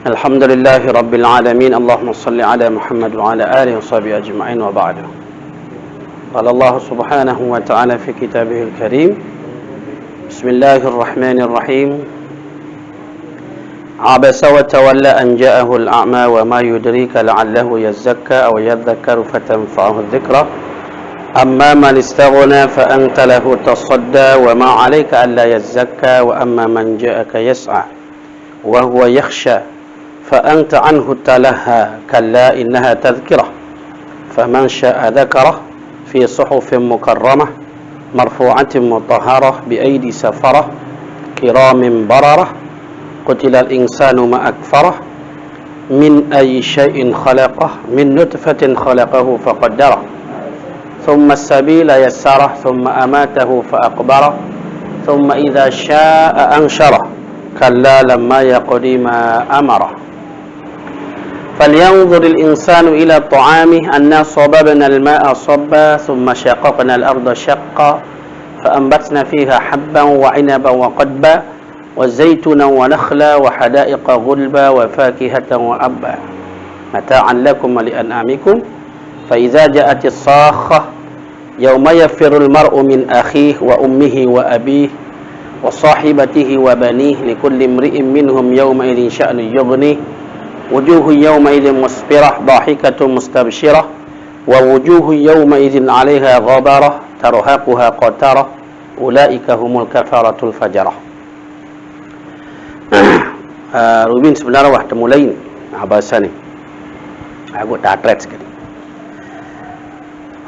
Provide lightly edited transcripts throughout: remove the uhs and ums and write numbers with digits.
Alhamdulillahi Rabbil Alamin. Allahumma salli ala Muhammad wa ala alihi wa sahbihi ajma'in wa ba'du. Qala Allah subhanahu wa ta'ala fi kitabihil karim. Bismillahirrahmanirrahim. Abasa wa tawalla an ja'ahu al-a'ma wa ma yudrika la'allahu yazzakka aw yadhakkaru fatanfa'ahu adh-dhikra. Amma man istaghna fa anta lahu tasadda wa ma 'alayka alla yazzakka wa amma man ja'aka yas'a wa huwa yakhsha فأنت عنه تلهى كلا إنها تذكرة فمن شاء ذكره في صحف مكرمة مرفوعة مطهرة بأيدي سفرة كرام بررة قتل الإنسان ما أكفره من أي شيء خلقه من نطفة خلقه فقدره ثم السبيل يسره ثم أماته فأقبره ثم إذا شاء أنشره كلا لما يقضي ما أمره فلينظر الإنسان إلى طعامه أنا صببنا الماء صبا ثم شققنا الأرض شقا فأنبتنا فيها حبا وعنبا وقضبا وزيتونا ونخلا وحدائق غلبا وفاكهة وأبا متاعا لكم ولأنعامكم فإذا جاءت الصاخة يوم يفر المرء من أخيه وأمه وأبيه وصاحبته وبنيه لكل امرئ منهم يومئذ شأن يغنيه وجوه يومئذ مسفرة ضاحكة مستبشرة ووجوه يومئذ عليها غبرة ترهقها قترة أولئك هم الكفرة الفجرة. Rubin sebenarnya wah temulain abasa ni aku tak atret sekali.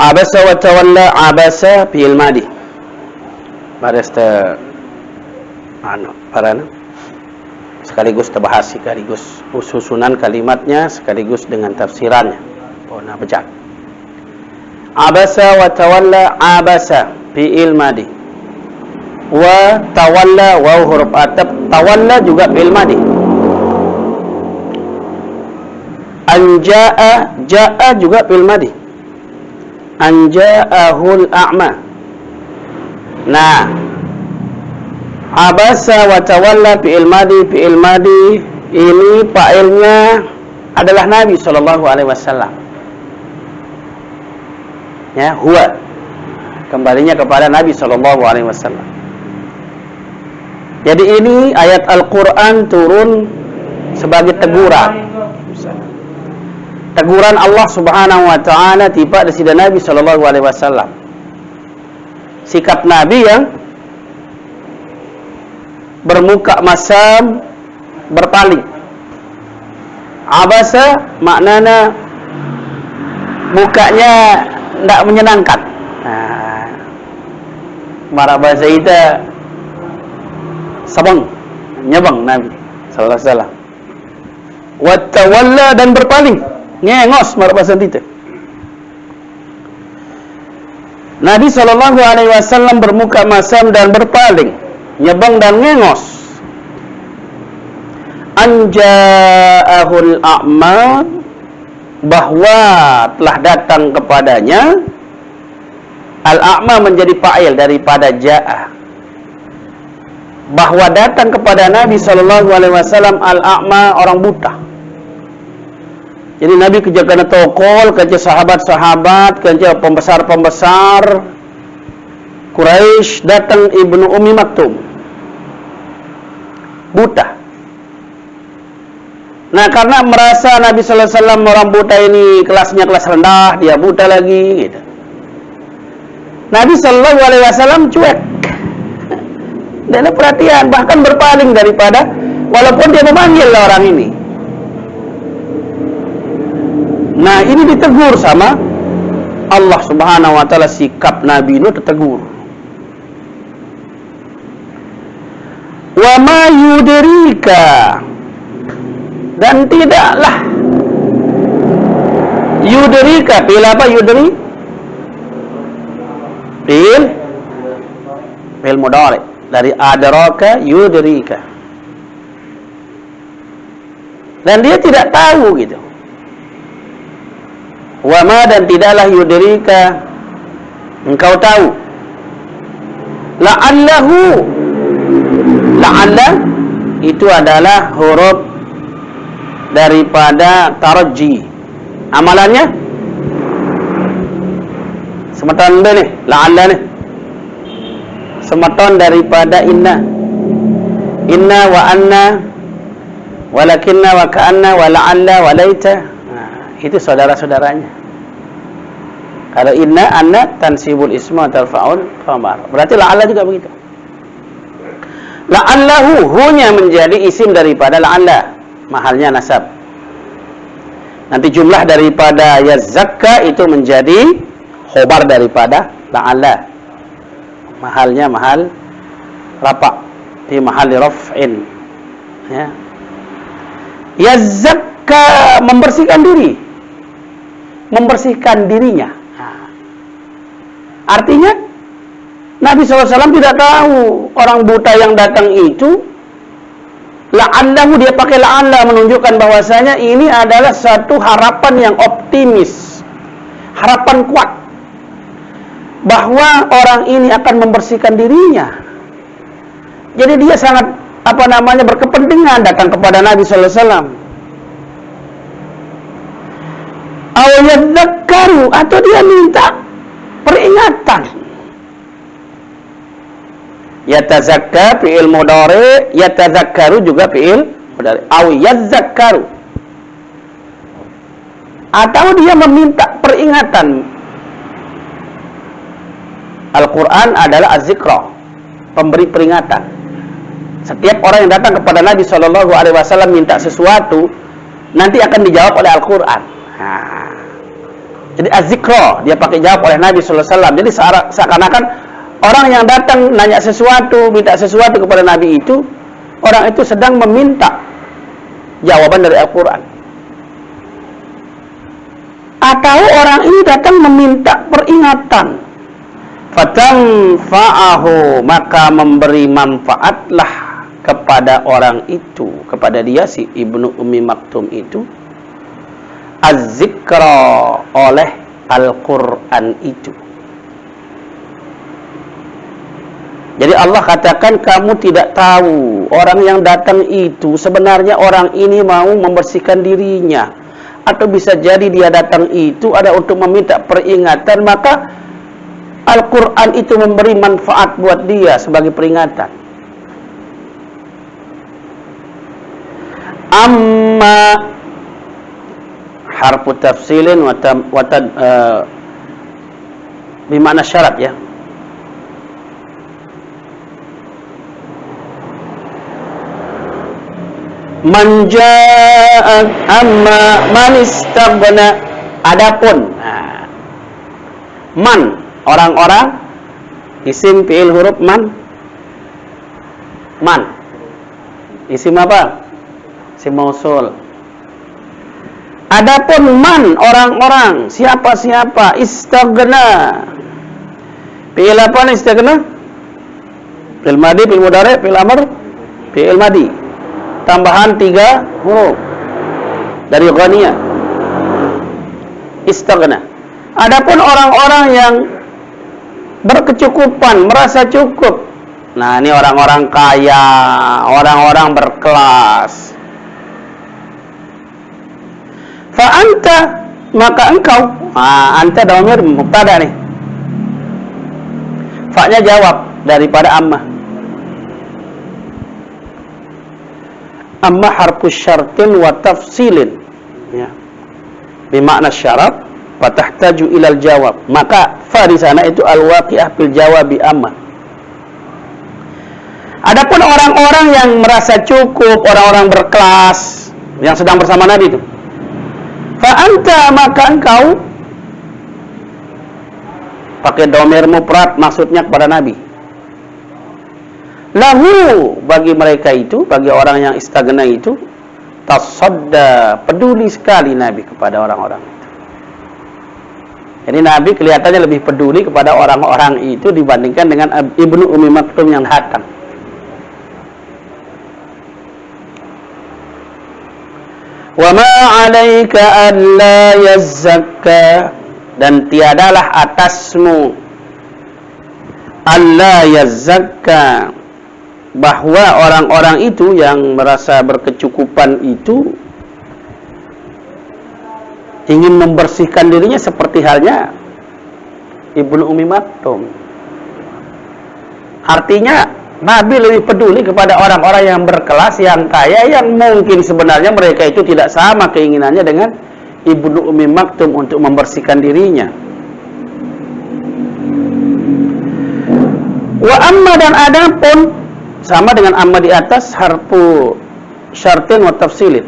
Abasa wa tawalla. Abasa fi'il madi barista parana sekaligus terbahas, sekaligus susunan kalimatnya, sekaligus dengan tafsirannya. Oh, nah baca. Abasa wa tawalla. Abasa fi'il madi. Wa tawalla waw huruf ataf. Tawalla juga fi'il madi. Anja'a, ja'a juga fi'il madi. Anja'ahul a'ma. Nah, abasa wa tawalla fi'il madi ini fa'ilnya adalah Nabi sallallahu alaihi wasallam. Ya, huwa kembalinya kepada Nabi sallallahu alaihi wasallam. Jadi ini ayat Al-Qur'an turun sebagai teguran. Teguran Allah Subhanahu wa taala tiba di sida Nabi sallallahu alaihi wasallam. Sikap Nabi yang bermuka masam, berpaling. Abasa maknanya mukanya tidak menyenangkan. Marah bahasa kita sabang, nyabang Nabi sallallahu alaihi wasallam. Wa tawalla, dan berpaling, ngengos marah bahasa kita. Nabi sallallahu alaihi wasallam bermuka masam dan berpaling, nyebang dan ngengos. Anja'ahul a'ma, bahwa telah datang kepadanya. Al-a'ma menjadi fa'il daripada ja'a, bahwa datang kepada Nabi sallallahu alaihi wasallam al-a'ma, orang buta. Jadi Nabi kerja kena tokol, kerja sahabat-sahabat, kerja pembesar-pembesar Quraisy, datang Ibnu Ummi Maktum, buta. Nah, karena merasa Nabi sallallahu alaihi wasallam orang buta ini kelasnya kelas rendah, dia buta lagi gitu. Nabi sallallahu alaihi wasallam cuek. Dia ada perhatian, bahkan berpaling daripada, walaupun dia memanggil orang ini. Nah, ini ditegur sama Allah Subhanahu wa taala, sikap Nabi itu ditegur. Wa ma yudrika, dan tidaklah yudrika, fil apa yudri? Fil mudhari dari adraka yudrika. Dan dia tidak tahu gitu. Wa ma, dan tidaklah yudrika, engkau tahu. La'allahu, la'alla itu adalah huruf daripada taraji. Amalannya semeton nih, la'alla nih. Semeton daripada inna wa anna walakinna wa ka'anna wa la'alla wa laita. Itu saudara-saudaranya. Kalau inna, anna tansibul isma tarfa'ul khabar. Berarti la'alla juga begitu. La'allahu, hu-nya menjadi isim daripada la'alla, mahalnya nasab. Nanti jumlah daripada yazakka itu menjadi khobar daripada la'alla, mahalnya mahal rafa, di mahal raf'in, ya. Yazakka, membersihkan diri, membersihkan dirinya. Artinya Nabi SAW tidak tahu orang buta yang datang itu la'allahu, dia pakai la'alla menunjukkan bahwasanya ini adalah satu harapan yang optimis, harapan kuat bahwa orang ini akan membersihkan dirinya. Jadi dia sangat berkepentingan datang kepada Nabi sallallahu alaihi wasallam. Aw yadzakkaru, atau dia minta peringatan. Yatazakka fi'il mudhari, yatazakkaru juga fi'il mudhari. Aw yadzakkaru, atau dia meminta peringatan. Al-Quran adalah az-zikra, pemberi peringatan. Setiap orang yang datang kepada Nabi SAW minta sesuatu, nanti akan dijawab oleh Al-Quran. Jadi az-zikra, dia pakai jawab oleh Nabi SAW. Jadi seakan-akan orang yang datang nanya sesuatu, minta sesuatu kepada Nabi itu, orang itu sedang meminta jawaban dari Al-Quran. Atau orang ini datang meminta peringatan. Fatanfa'ahu, maka memberi manfaatlah kepada orang itu, kepada dia si Ibnu Ummi Maktum itu, az-zikra, oleh Al-Quran itu. Jadi Allah katakan, kamu tidak tahu orang yang datang itu sebenarnya orang ini mau membersihkan dirinya, atau bisa jadi dia datang itu ada untuk meminta peringatan, maka Al-Quran itu memberi manfaat buat dia sebagai peringatan. Amma harfu tafsilin bimana syarat, ya. Man ja'a amma man istaghna, adapun man, orang-orang, isim fi'il huruf man. Isim apa? Isim mausul. Adapun man, orang-orang, siapa-siapa, istaghna. Fi'il apa nih istaghna? Fi'il madi, fi'il mudhari, fi'il amr, fi'il madi. Tambahan 3 huruf dari ghaniyah. Istaghna. Adapun orang-orang yang berkecukupan, merasa cukup. Nah, ini orang-orang kaya, orang-orang berkelas. Fa anta, maka engkau. Anta dhamir mubtada nih. Fa-nya jawab daripada amma. Amma harfu syartin wa tafsilin, ya. Bimakna syarat fatahtaju ilal jawab, maka fa di sana itu al-waqi'ah bil jawabi amma. Adapun orang-orang yang merasa cukup, orang-orang berkelas yang sedang bersama Nabi itu, fa anta, maka engkau, pakai dhamir mufrad, maksudnya kepada Nabi. Lahu, bagi mereka itu, bagi orang yang istaghna itu, tasadda, peduli sekali Nabi kepada orang-orang itu. Jadi Nabi kelihatannya lebih peduli kepada orang-orang itu dibandingkan dengan Ibnu Ummi Maktum yang datang. Wa ma 'alaika alla yazzakka, dan tiadalah atasmu alla yazzakka, bahwa orang-orang itu yang merasa berkecukupan itu ingin membersihkan dirinya seperti halnya Ibnu Ummi Maktum. Artinya Nabi lebih peduli kepada orang-orang yang berkelas, yang kaya, yang mungkin sebenarnya mereka itu tidak sama keinginannya dengan Ibnu Ummi Maktum untuk membersihkan dirinya. Wa amma, dan adapun sama dengan amma di atas, harfu syartin wa tafsilin,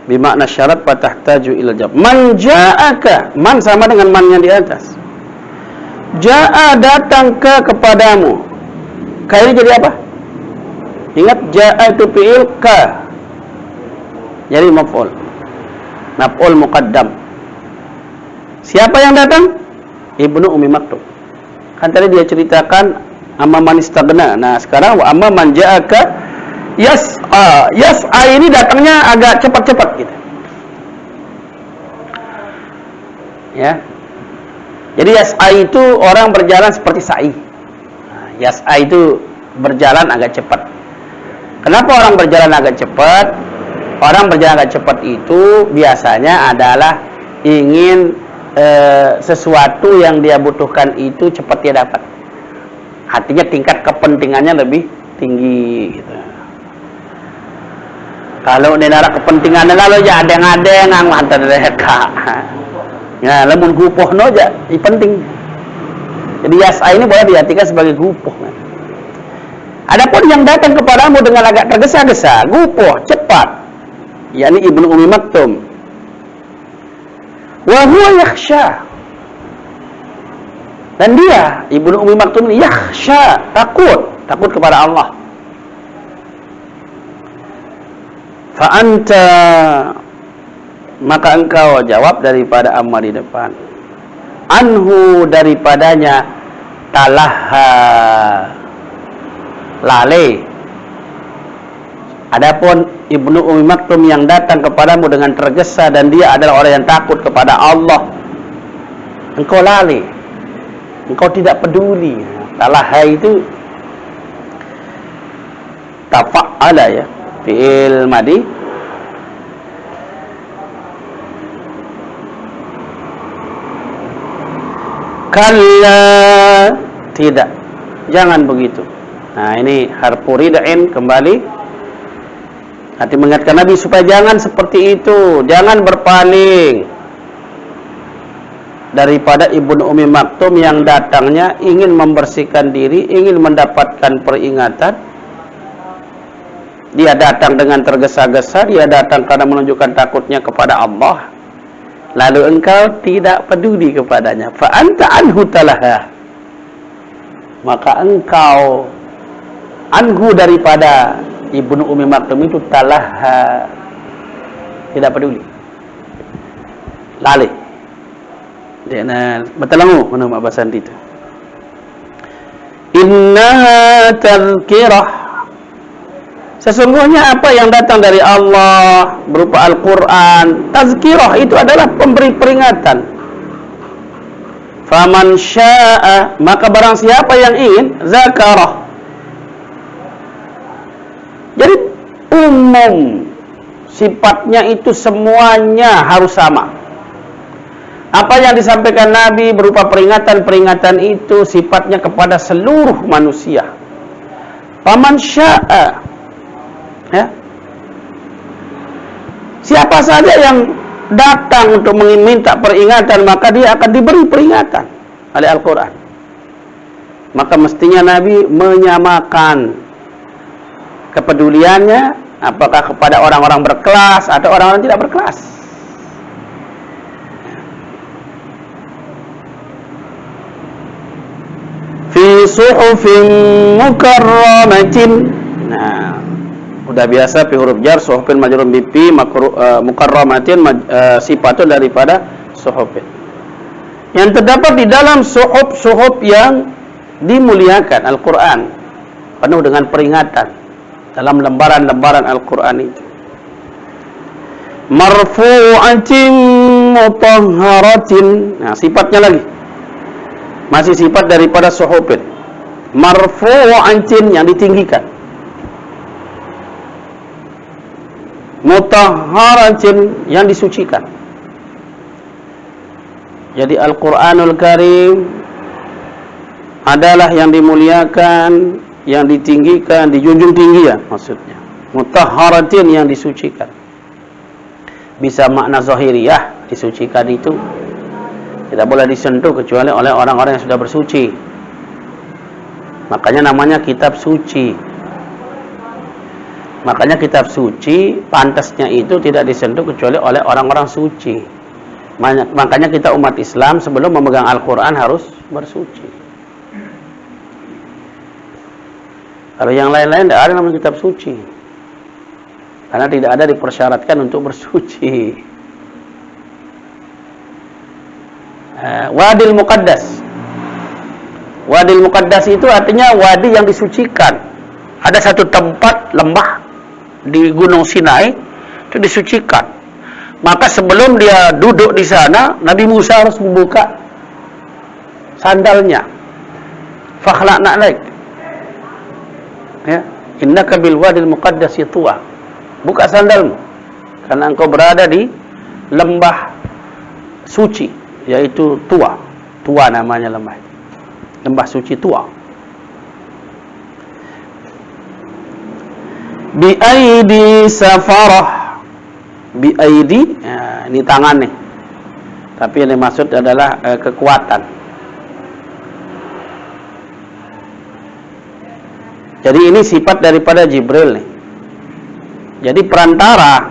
bimakna syarat fatahtaju ila jawab. Man ja'aka, man sama dengan man yang di atas. Ja'a, datang kepadamu. Ka ini jadi apa? Ingat, ja'a itu fi'il ka, jadi maf'ul, maf'ul muqaddam. Siapa yang datang? Ibnu Ummi Maktum. Kan tadi dia ceritakan amma man istaghna. Nah, sekarang wa amma man ja'aka yas'a. Yas'a ini datangnya agak cepat-cepat gitu. Ya. Jadi yas'a itu orang berjalan seperti sa'i. Nah, yas'a itu berjalan agak cepat. Kenapa orang berjalan agak cepat? Orang berjalan agak cepat itu biasanya adalah ingin sesuatu yang dia butuhkan itu cepat dia dapat. Artinya tingkat kepentingannya lebih tinggi gitu. Kalau nenara kepentingannya lalu ya adeng-adeng antar mereka. Ya, lamun gupoh no aja, ini penting. Jadi yas'a ini boleh diartikan sebagai gupoh. Adapun yang datang kepadamu dengan agak tergesa-gesa, gupoh, cepat, yakni Ibnu Ummi Maktum. Wa huwa yakhsha. Dan dia, Ibnu Ummi Maktum ini yakhsha, takut kepada Allah. Fa anta, maka engkau jawab daripada amma di depan. Anhu, daripadanya, talaha, lalai. Adapun Ibnu Ummi Maktum yang datang kepadamu dengan tergesa dan dia adalah orang yang takut kepada Allah, engkau lalai, engkau tidak peduli. Talaha itu tafa'ala ya, fi'il madi. Kalla, tidak, jangan begitu. Nah, ini harfu rid'in kembali. Hati mengingatkan Nabi supaya jangan seperti itu, jangan berpaling daripada Ibnu Ummi Maktum yang datangnya ingin membersihkan diri, ingin mendapatkan peringatan. Dia datang dengan tergesa-gesa, dia datang karena menunjukkan takutnya kepada Allah. Lalu engkau tidak peduli kepadanya. Fa anta anhu talaha, maka engkau anhu daripada Ibnu Ummi Maktum itu talaha, tidak peduli, lalai. Dia bertelangu menurut bahasa itu. Inna tazkirah, sesungguhnya apa yang datang dari Allah berupa Al-Quran, tazkirah itu adalah pemberi peringatan. Faman sya'a, maka barang siapa yang ingin, zakarah. Jadi umum, sifatnya itu semuanya harus sama. Apa yang disampaikan Nabi berupa peringatan-peringatan itu sifatnya kepada seluruh manusia. Faman sya'a, ya, siapa saja yang datang untuk meminta peringatan, maka dia akan diberi peringatan oleh Al-Quran. Maka mestinya Nabi menyamakan kepeduliannya apakah kepada orang-orang berkelas atau orang-orang tidak berkelas. Fi suhufin mukarramatin. Nah, udah biasa fi huruf jar, suhufin majrurun bi fi, mukarramatin sifatun daripada suhufin. Yang terdapat di dalam suhuf yang dimuliakan, Al-Quran penuh dengan peringatan. Dalam lembaran-lembaran Al-Quran itu, marfu'atin mutahharatin. Nah, sifatnya lagi masih sifat daripada suhufin. Marfu'atin, yang ditinggikan. mutahharatin, yang disucikan. Jadi Al-Quranul Karim adalah yang dimuliakan, yang ditinggikan, dijunjung tinggi ya maksudnya. Mutahharatin, yang disucikan. Bisa makna zahiriyah, disucikan itu tidak boleh disentuh kecuali oleh orang-orang yang sudah bersuci. Makanya namanya kitab suci. Makanya kitab suci pantasnya itu tidak disentuh kecuali oleh orang-orang suci. Makanya kita umat Islam sebelum memegang Al-Quran harus bersuci. Kalau yang lain-lain tidak ada namanya kitab suci, karena tidak ada dipersyaratkan untuk bersuci. Wadil Muqaddas. Wadil Muqaddas itu artinya wadi yang disucikan. Ada satu tempat lembah di Gunung Sinai itu disucikan. Maka sebelum dia duduk di sana, Nabi Musa harus membuka sandalnya. Fakhla'na alaik. Ya, innaka bil wadil muqaddasi tuwa. Buka sandalmu karena engkau berada di lembah suci, yaitu Tuwa. Tuwa namanya lembah. Lembah suci Tuwa. Bi aidi safarah. Bi aidi, ya, ini tangan nih. Tapi yang dimaksud adalah kekuatan. Jadi ini sifat daripada Jibril nih. Jadi perantara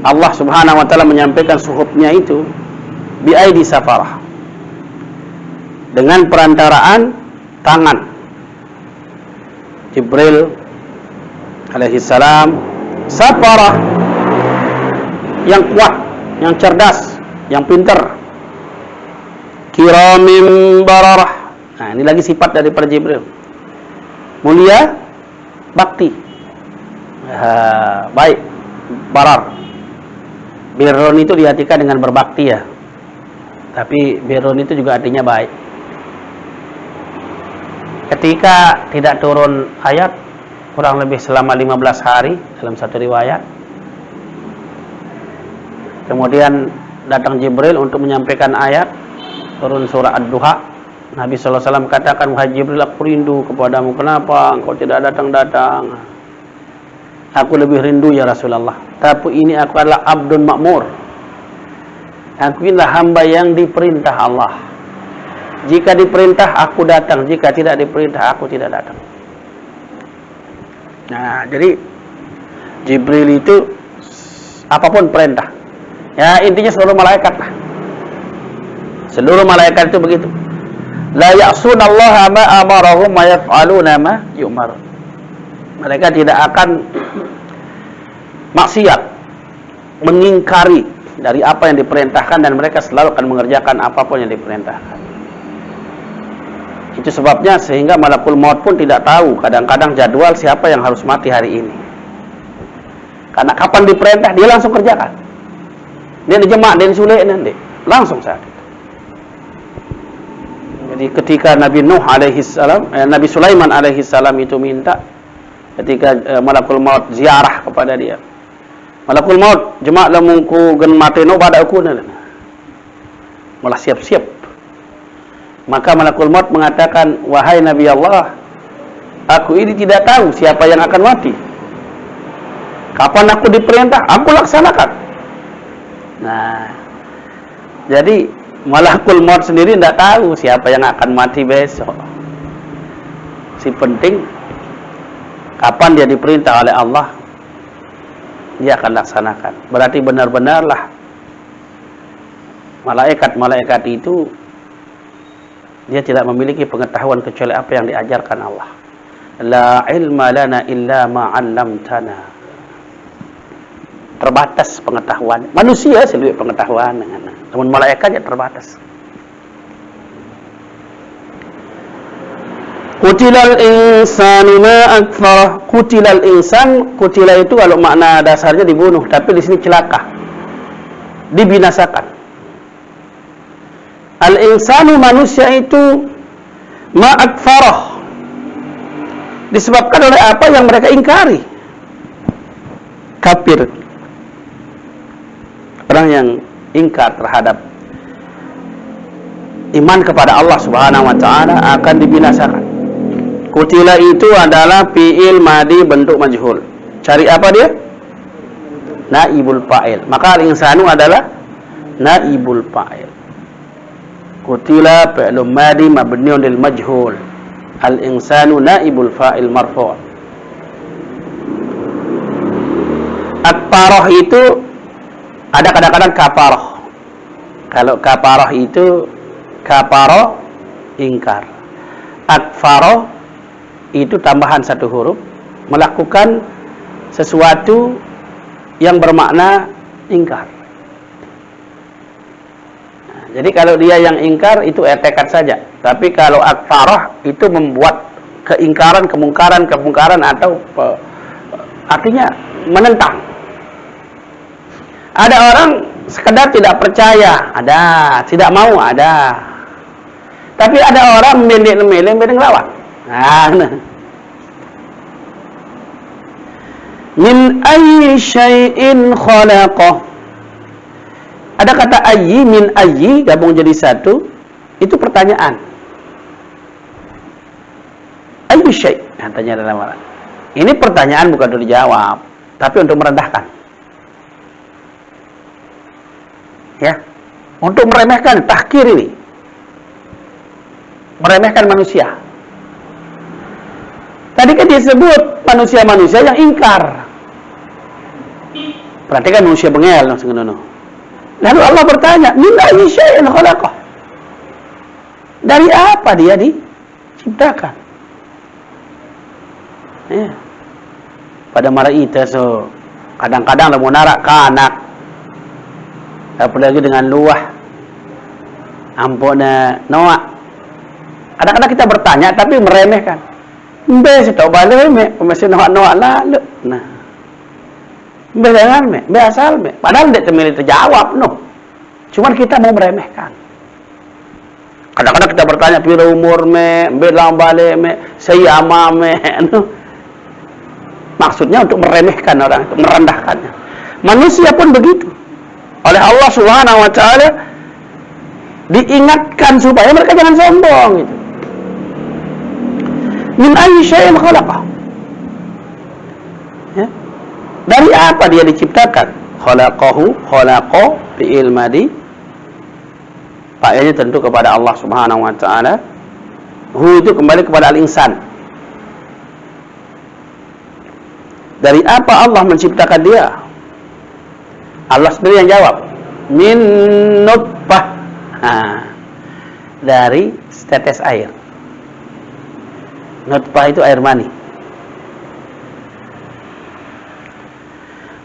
Allah Subhanahu wa taala menyampaikan suhufnya itu bi aidi safarah. Dengan perantaraan tangan Jibril alaihi salam. Safarah, yang kuat, yang cerdas, yang pintar. Kiramim bararah. Nah, ini lagi sifat daripada Jibril. Mulia, bakti. Baik, barar. Birrun itu diartikan dengan berbakti ya. Tapi birrun itu juga artinya baik. Ketika tidak turun ayat kurang lebih selama 15 hari dalam satu riwayat. Kemudian datang Jibril untuk menyampaikan ayat, turun surah Ad-Duha. Nabi SAW katakan, wahai Jibril, aku rindu kepadamu. Kenapa engkau tidak datang-datang? Aku lebih rindu ya Rasulullah. Tapi ini aku adalah abdun makmur. Aku inilah hamba yang diperintah Allah. Jika diperintah aku datang, jika tidak diperintah aku tidak datang. Nah, jadi Jibril itu apapun perintah. Ya, intinya seluruh malaikat lah. Seluruh malaikat itu begitu. La ya'sunallaha ma amarahum wa yaf'aluna ma yu'mar. Mereka tidak akan maksiat, mengingkari dari apa yang diperintahkan, dan mereka selalu akan mengerjakan apapun yang diperintahkan. Itu sebabnya sehingga malakul maut pun tidak tahu kadang-kadang jadwal siapa yang harus mati hari ini. Karena kapan diperintah dia langsung kerjakan. Dia dijemak, dia disulik nanti langsung saat itu. Jadi ketika Nabi Nuh alaihi salam, Nabi Sulaiman alaihi salam itu minta ketika malakul maut ziarah kepada dia. Malakul maut jemak lamungku gen mateno badaku nana. Malah siap-siap. Maka malakul maut mengatakan, wahai Nabi Allah, aku ini tidak tahu siapa yang akan mati. Kapan aku diperintah, aku laksanakan. Nah, jadi malakul maut sendiri tidak tahu siapa yang akan mati besok. Si penting kapan dia diperintah oleh Allah, dia akan laksanakan. Berarti benar-benarlah malaikat-malaikat itu dia tidak memiliki pengetahuan kecuali apa yang diajarkan Allah. La ilma lana illa ma 'allamtana. Terbatas pengetahuan. Manusia selalu pengetahuan, namun malaikatnya terbatas. Kutilal insanu ma akfarah. Kutilal insan, kutila itu kalau makna dasarnya dibunuh, tapi di sini celaka. Dibinasakan. Al-insanu manusia itu ma'akfarah, disebabkan oleh apa yang mereka ingkari. kafir, orang yang ingkar terhadap iman kepada Allah Subhanahu wa taala akan dibinasakan. Kutila itu adalah fi'il madi bentuk majhul. Cari apa dia? Naibul fa'il. Maka al-insanu adalah naibul fa'il. Kutila fi'lun madi mabniun lil majhul. Al-insanu naibul fa'il marfu'. Akfaroh itu ada kadang-kadang kafaroh. Kalau kafaroh itu kafaroh ingkar. Akfaroh itu tambahan satu huruf, melakukan sesuatu yang bermakna ingkar. Nah, jadi kalau dia yang ingkar itu tekad saja. Tapi kalau akfaroh itu membuat keingkaran, kemungkaran atau artinya menentang. Ada orang sekedar tidak percaya, ada, tidak mau, ada. Tapi ada orang milih lawan. Nah. Min ayyi syai'in khalaqah. Ada kata ayyi, min ayyi gabung jadi satu, itu pertanyaan. Ayyi syai', katanya dalam Arab. Ini pertanyaan bukan untuk dijawab, tapi untuk merendahkan. Ya, untuk meremehkan, tahkir ini. Meremehkan manusia. Tadi kan disebut manusia-manusia yang ingkar. Perhatikan manusia bengel. Lalu Allah bertanya, min ayyi syai'in khalaqah. Dari apa dia diciptakan? Ya. Pada maraita so kadang-kadang mau narak ke anak. Apalagi dengan luah. Ampuna Noah. Kadang-kadang kita bertanya tapi meremehkan. Mbe setahu balik mesin Noah lalu. Nah. Mbe jangan mbe asal mbe. Padahal dia temili terjawab no. Cuman kita mau meremehkan. Kadang-kadang kita bertanya pira umur mbe lang balik saya ama no. Maksudnya untuk meremehkan orang, untuk merendahkannya. Manusia pun begitu. Oleh Allah Subhanahu wa taala diingatkan supaya mereka jangan sombong gitu. Min ayyi syai'in khalaqah. Ya. Dari apa dia diciptakan? Khalaqahu, khalaqa fi'il madi. Fa'ilnya tentu kepada Allah Subhanahu wa taala. Hu itu kembali kepada al-insan. Dari apa Allah menciptakan dia? Allah sendiri yang jawab. Min nutfah. Dari setetes air. Nutfah itu air mani.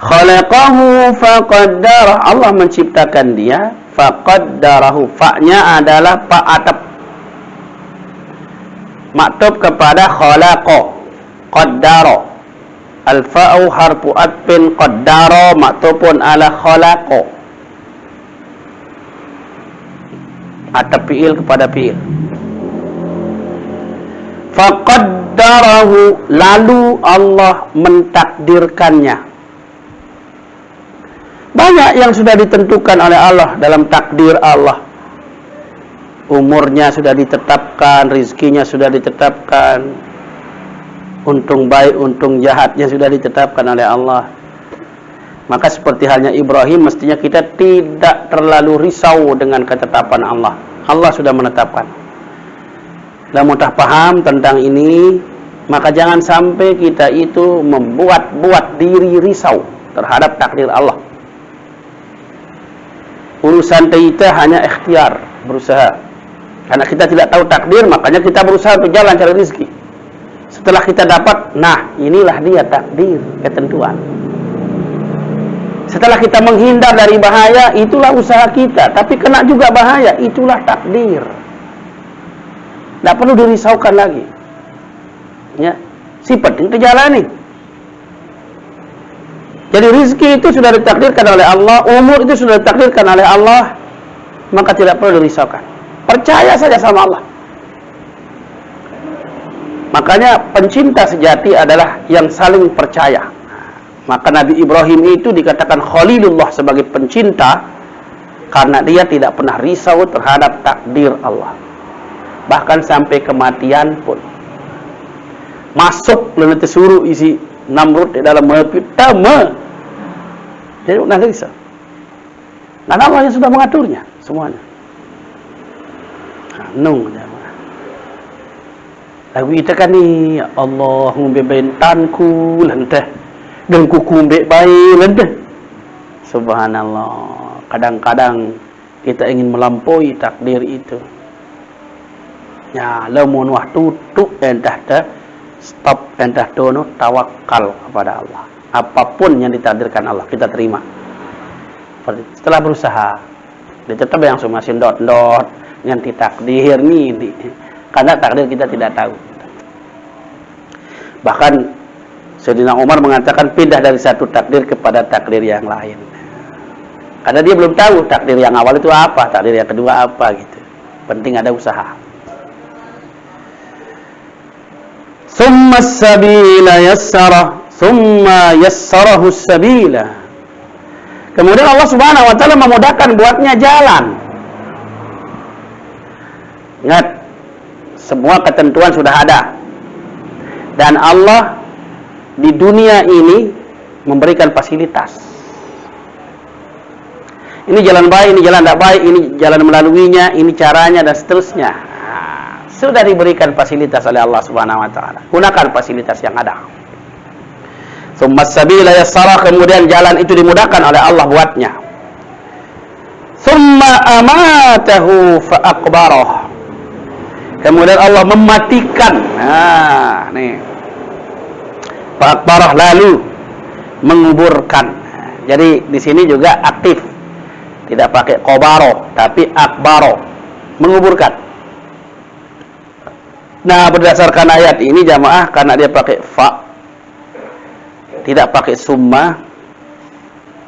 Khalaqahu faqaddara. Allah menciptakan dia. Faqaddarahu. Fa-nya adalah fa atap. Maktub kepada khalaqa. Qaddara. Al-fa'u harfu atfin qaddara maktubun ala khalaqa. Atap fi'il kepada fi'il. Faqaddarahu, lalu Allah mentakdirkannya. Banyak yang sudah ditentukan oleh Allah dalam takdir Allah. Umurnya sudah ditetapkan, rizkinya sudah ditetapkan, untung baik, untung jahatnya sudah ditetapkan oleh Allah. Maka seperti halnya Ibrahim, mestinya kita tidak terlalu risau dengan ketetapan Allah. Allah sudah menetapkan. Kalau mudah paham tentang ini, maka jangan sampai kita itu membuat diri risau terhadap takdir Allah. Urusan kita hanya ikhtiar, berusaha. Karena kita tidak tahu takdir, makanya kita berusaha untuk jalan cari rezeki. Setelah kita dapat, nah inilah dia takdir, ketentuan. Setelah kita menghindar dari bahaya, itulah usaha kita. Tapi kena juga bahaya, itulah takdir. Tidak perlu dirisaukan lagi. Ya, si penting terjalani. Jadi rezeki itu sudah ditakdirkan oleh Allah, umur itu sudah ditakdirkan oleh Allah, maka tidak perlu dirisaukan. Percaya saja sama Allah. Makanya pencinta sejati adalah yang saling percaya. Maka Nabi Ibrahim itu dikatakan Khalilullah sebagai pencinta karena dia tidak pernah risau terhadap takdir Allah. Bahkan sampai kematian pun masuk lalu suruh isi Namrud di dalam pertama. Jadi bukan risau. Karena Allah yang sudah mengaturnya semuanya. Nung lagu kita kan ni Allah membebentanku lenteh dan kuku mbek baik lenteh. Subhanallah. Kadang-kadang kita ingin melampaui takdir itu. Ya, lamun wah tutup entah dah stop entah dono tawakal kepada Allah. Apapun yang ditakdirkan Allah kita terima. Setelah berusaha, dia tetap yang sumasin dot yang ditakdir ni. Karena takdir kita tidak tahu. Bahkan Sayyidina Umar mengatakan pindah dari satu takdir kepada takdir yang lain. Karena dia belum tahu takdir yang awal itu apa, takdir yang kedua apa gitu. Penting ada usaha. Summa as-sabila yassara, summa yassarahu as-sabila. Kemudian Allah Subhanahu wa taala memudahkan buatnya jalan. Ingat, semua ketentuan sudah ada. Dan Allah di dunia ini memberikan fasilitas. Ini jalan baik, ini jalan tidak baik, ini jalan melaluinya, ini caranya dan seterusnya. Sudah diberikan fasilitas oleh Allah Subhanahu wa taala. Gunakan fasilitas yang ada. Tsummas sabila yassara, kemudian jalan itu dimudahkan oleh Allah buatnya. Tsumma amatahu fa aqbarah. Kemudian Allah mematikan. Nah, nih. Fa aqbarah, lalu menguburkan. Jadi di sini juga aktif. Tidak pakai qobaro, tapi akbaro, menguburkan. Nah, berdasarkan ayat ini jamaah, karena dia pakai fa, tidak pakai summa,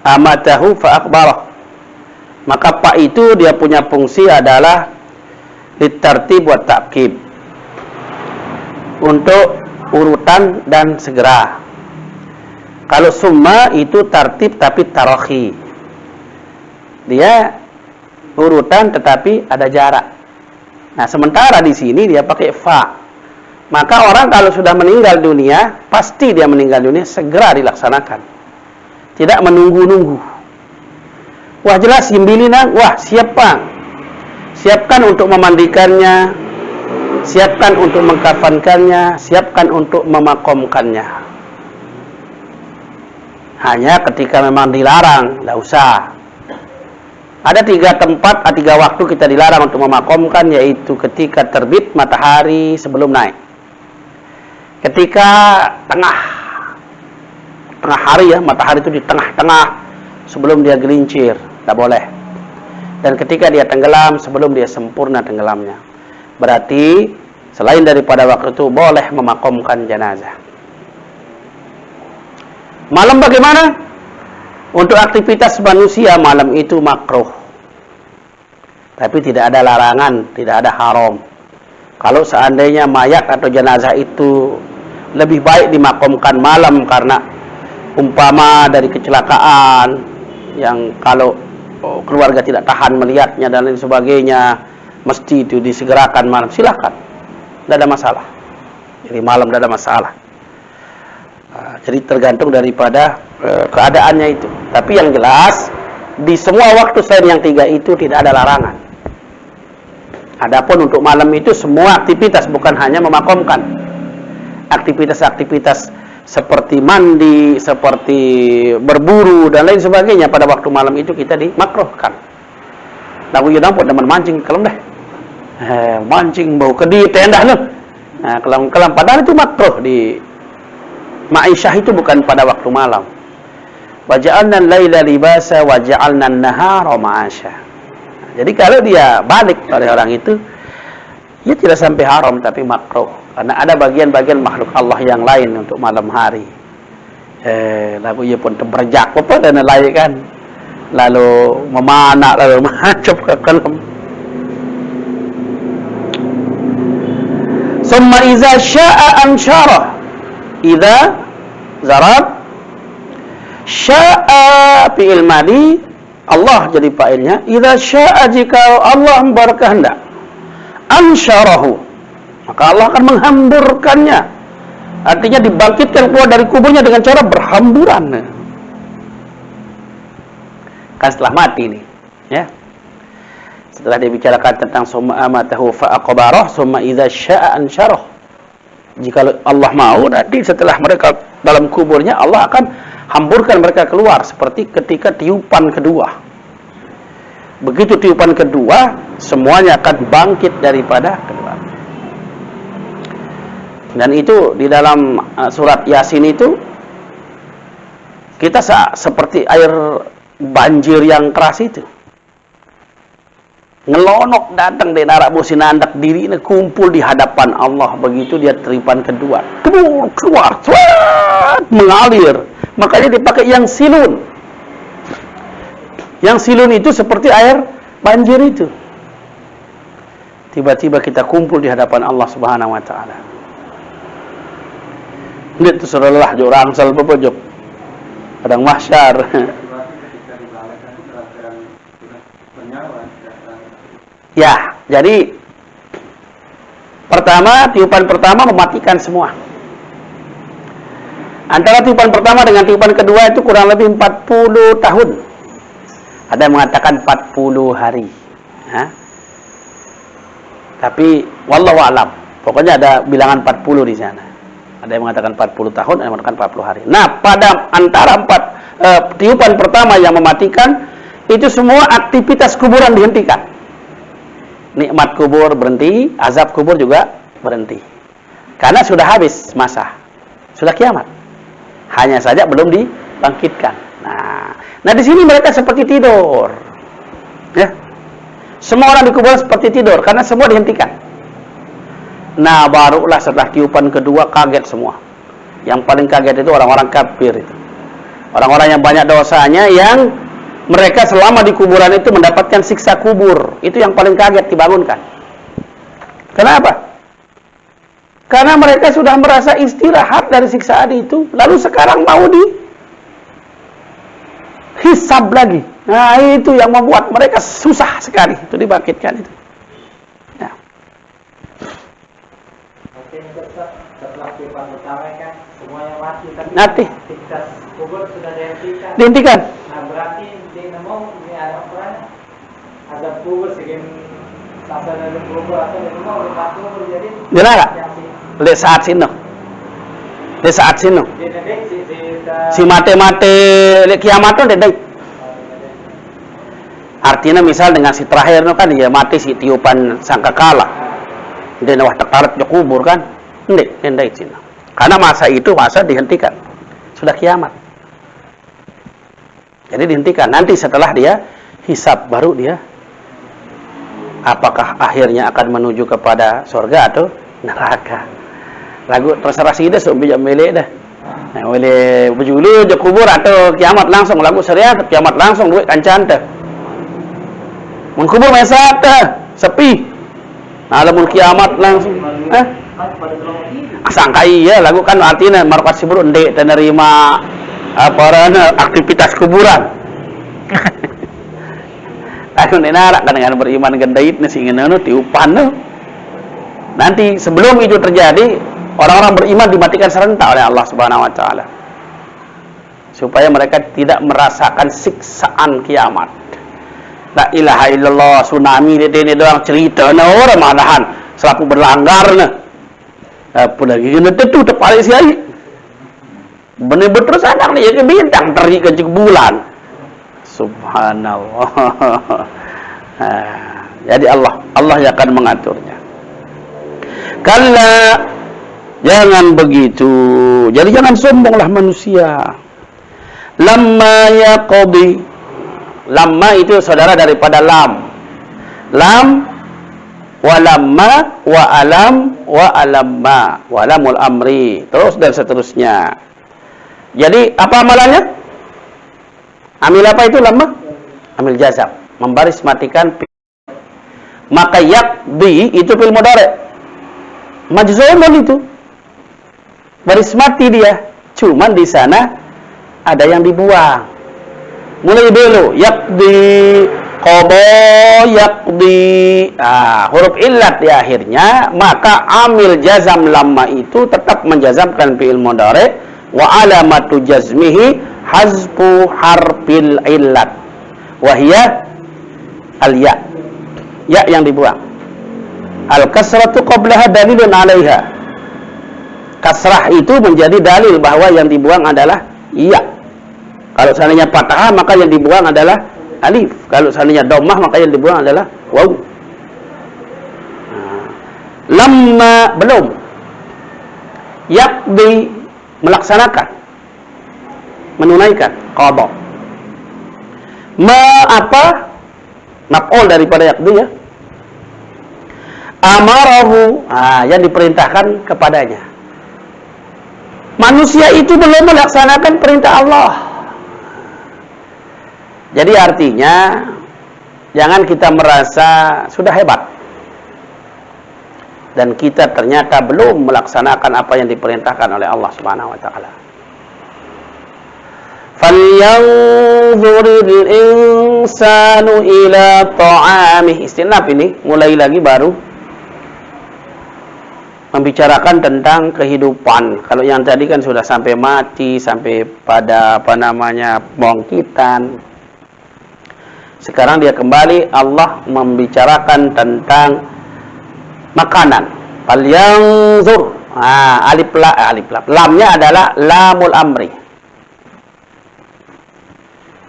amatahu fa akbaro. Maka fa itu dia punya fungsi adalah litartib wa ta'qib, untuk urutan dan segera. Kalau summa itu tartib tapi tarakhi. Dia urutan tetapi ada jarak. Nah, sementara di sini dia pakai fa. Maka orang kalau sudah meninggal dunia, pasti dia meninggal dunia segera dilaksanakan. Tidak menunggu-nunggu. Wah, jelas himbilinan, wah, siapkan. Siapkan untuk memandikannya, siapkan untuk mengkafankannya, siapkan untuk memakomkannya. Hanya ketika memang dilarang, tidak usah. Ada 3 tempat, 3 waktu kita dilarang untuk memakomkan, yaitu ketika terbit matahari sebelum naik. Ketika tengah hari ya, matahari itu di tengah-tengah sebelum dia gelincir, tidak boleh. Dan ketika dia tenggelam sebelum dia sempurna tenggelamnya. Berarti selain daripada waktu itu boleh memakomkan jenazah. Malam bagaimana? Untuk aktivitas manusia malam itu makruh. Tapi tidak ada larangan, tidak ada haram. Kalau seandainya mayat atau jenazah itu lebih baik dimakamkan malam karena umpama dari kecelakaan yang kalau keluarga tidak tahan melihatnya dan lain sebagainya, mesti itu disegerakan malam, silakan. Tidak ada masalah. Jadi malam tidak ada masalah. Jadi tergantung daripada keadaannya itu. Tapi yang jelas di semua waktu selain yang 3 itu tidak ada larangan. Adapun untuk malam itu semua aktivitas, bukan hanya memakamkan. Aktivitas-aktivitas seperti mandi, seperti berburu dan lain sebagainya pada waktu malam itu kita dimakruhkan. Lagu yudam pun teman mancing kelam dah. Mancing bau kedi tenda loh. Nah, kelam padahal itu makruh di Ma'isyah itu bukan pada waktu malam. Wa ja'alna al-laila libasa wa ja'alna an-nahara ma'asya. Jadi kalau dia balik oleh orang itu, dia tidak sampai haram tapi makruh. Karena ada bagian-bagian makhluk Allah yang lain untuk malam hari. Lalu ia pun terberjak apa dan lain kan. Lalu memanah, lalu macam ke kelam. Summa iza sya'a ansyarah. Idza zarab Sya'a fi'il madi, Allah jadi fa'ilnya. Idza sya'a, jika Allah berkehendak, ansyarahu, maka Allah akan menghamburkannya. Artinya dibangkitkan keluar dari kuburnya dengan cara berhamburan. Kan setelah mati nih, ya. Setelah dia bicarakan tentang summa amatahu fa'aqbarah, summa idza sya'a ansyarah. Jika Allah mau, nanti setelah mereka dalam kuburnya, Allah akan hamburkan mereka keluar seperti ketika tiupan kedua. Begitu tiupan kedua, semuanya akan bangkit daripada kedua. Dan itu di dalam surat Yasin itu kita seperti air banjir yang keras itu. Ngelonok datang dari narak businandak diri kumpul di hadapan Allah. Begitu dia tiupan kedua, keluar, mengalir. Makanya dipakai yang silun. Yang silun itu seperti air banjir itu. Tiba-tiba kita kumpul di hadapan Allah Subhanahu wa taala. Lihat tu seralah jorang sal pepojok. Padang mahsyar. Ya, jadi tiupan pertama mematikan semua. Antara tiupan pertama dengan tiupan kedua itu kurang lebih 40 tahun. Ada yang mengatakan 40 hari. Tapi wallahu a'lam. Pokoknya ada bilangan 40 di sana. Ada yang mengatakan 40 tahun, ada yang mengatakan 40 hari. Nah, pada antara tiupan pertama yang mematikan, itu semua aktivitas kuburan dihentikan. Nikmat kubur berhenti, azab kubur juga berhenti. Karena sudah habis masa. Sudah kiamat. Hanya saja belum dibangkitkan. Nah di sini mereka seperti tidur. Ya. Semua orang di kuburan seperti tidur karena semua dihentikan. Nah, barulah setelah tiupan kedua kaget semua. Yang paling kaget itu orang-orang kafir itu. Orang-orang yang banyak dosanya, yang mereka selama di kuburan itu mendapatkan siksa kubur. Itu yang paling kaget dibangunkan. Kenapa? Karena mereka sudah merasa istirahat dari siksaan itu, lalu sekarang mau dihisab lagi. Nah, itu yang membuat mereka susah sekali itu dibangkitkan itu. Ya. Setelah tiupan pertama kan semuanya mati, tapi nanti aktivitas kubur sudah dihentikan. Nah, berarti dia mau ini ada apa? Ada kubur segini sampai ada kubur atau dia mau lepas kubur jadi. Gimana? Le saat sino. Si mate-mate le kiamat itu dedek. Artinya misal dengan si terakhir no kan dia mati si tiupan sangkakala. Dia wah tekarat di kubur kan. Ndek sini. Karena masa itu dihentikan. Sudah kiamat. Jadi dihentikan. Nanti setelah dia hisab baru dia apakah akhirnya akan menuju kepada surga atau neraka. Lagu terserah sih dah sampai jam milik dah. Boleh berjulu je kubur atau kiamat langsung. Lagu serius kiamat langsung duit kancan dah. Mun kubur mesat dah sepi. Nah, lamun kiamat langsung. Sangka iya lagu kan artinya markas sibur ndek dan nerima aktivitas kuburan. Aku nenarak dengan beriman gendait nasi ngene tiupan no. Nanti sebelum itu terjadi, orang-orang beriman dimatikan serentak oleh Allah Subhanahu wa taala. Supaya mereka tidak merasakan siksaan kiamat. La ilaha illallah, tsunami ini doang cerita orang malahan selaku berlanggar nah. Apa lagi kena tentu terpaling siai. Bener-bener sadar nih ya bintang terik ke bulan. Subhanallah. Jadi Allah yang akan mengaturnya. Kalla, jangan begitu. Jadi jangan sombonglah manusia. Lamma yaqdi. Lamma itu saudara daripada lam. Lam wa lamma wa alam wa alamma wa lamul amri. Terus dan seterusnya. Jadi apa amalannya? Amil apa itu lamma? Amil jazam, membaris matikan. Maka yaqdi itu fil mudhari'. Majzumun itu baris mati dia. Cuman di sana ada yang dibuang. Mulai dulu yaqdi, qada, yaqdi. Huruf illat di akhirnya, maka amil jazam lamma itu tetap menjazamkan fi'il mudhari wa alamatu jazmihi hazfu harfil illat wa hiya al-ya. Ya yang dibuang. Al-kasratu qablaha dalilun 'alaiha. Kasrah itu menjadi dalil bahwa yang dibuang adalah ya. Kalau seandainya fathah maka yang dibuang adalah alif. Kalau seandainya dhammah maka yang dibuang adalah waw. Lamma belum. Yaqdi melaksanakan, menunaikan, qada. Ma apa? Maf'ul daripada yaqdi ya. Amarahu, yang diperintahkan kepadanya. Manusia itu belum melaksanakan perintah Allah. Jadi artinya jangan kita merasa sudah hebat dan kita ternyata belum melaksanakan apa yang diperintahkan oleh Allah Subhanahu wa taala. Falyanzuril insanu ila ta'amih. Istinaf ini mulai lagi baru membicarakan tentang kehidupan. Kalau yang tadi kan sudah sampai mati, sampai pada bangkitan. Sekarang dia kembali, Allah membicarakan tentang makanan. Falyanzur. Alif lam. Lamnya adalah lamul amri.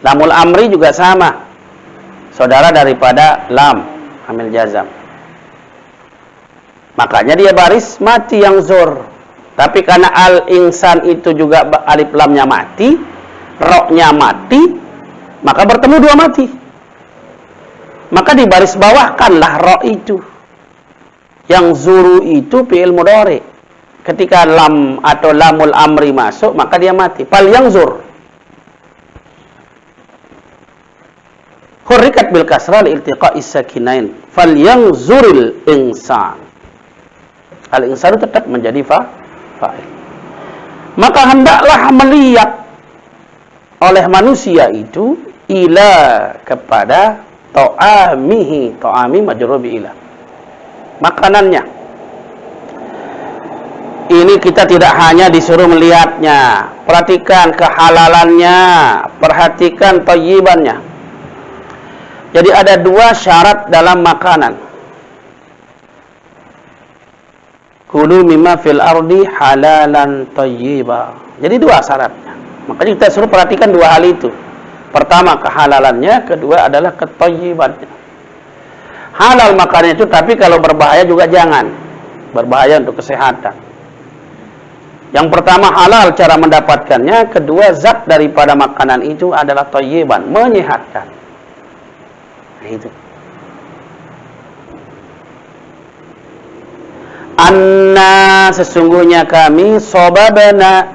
Lamul amri juga sama. Saudara daripada lam, amil jazam. Makanya dia baris mati yang zur. Tapi karena al-insan itu juga alif lamnya mati, roknya mati, maka bertemu dua mati. Maka di baris bawahkanlah ro itu. Yang zuru itu fi'il mudhari. Ketika lam atau lamul amri masuk, maka dia mati. Fal yang zur. Hurrikat bil kasrah li iltiqa'is sakinain. Fal yang zuril insan. Al-insan tetap menjadi fa'il. Maka hendaklah melihat oleh manusia itu ila kepada ta'amihi. Ta'ami majrur bi ila. Makanannya. Ini kita tidak hanya disuruh melihatnya, perhatikan kehalalannya, perhatikan thayyibannya. Jadi ada dua syarat dalam makanan. Kulu mimma fil ardi halalan thayyiba. Jadi dua syaratnya. Makanya kita suruh perhatikan dua hal itu. Pertama kehalalannya, kedua adalah kethayyibannya. Halal makannya itu, tapi kalau berbahaya juga jangan. Berbahaya untuk kesehatan. Yang pertama halal cara mendapatkannya, kedua zat daripada makanan itu adalah thayyiban, menyehatkan. Nah, itu. Anna sesungguhnya kami sobabana,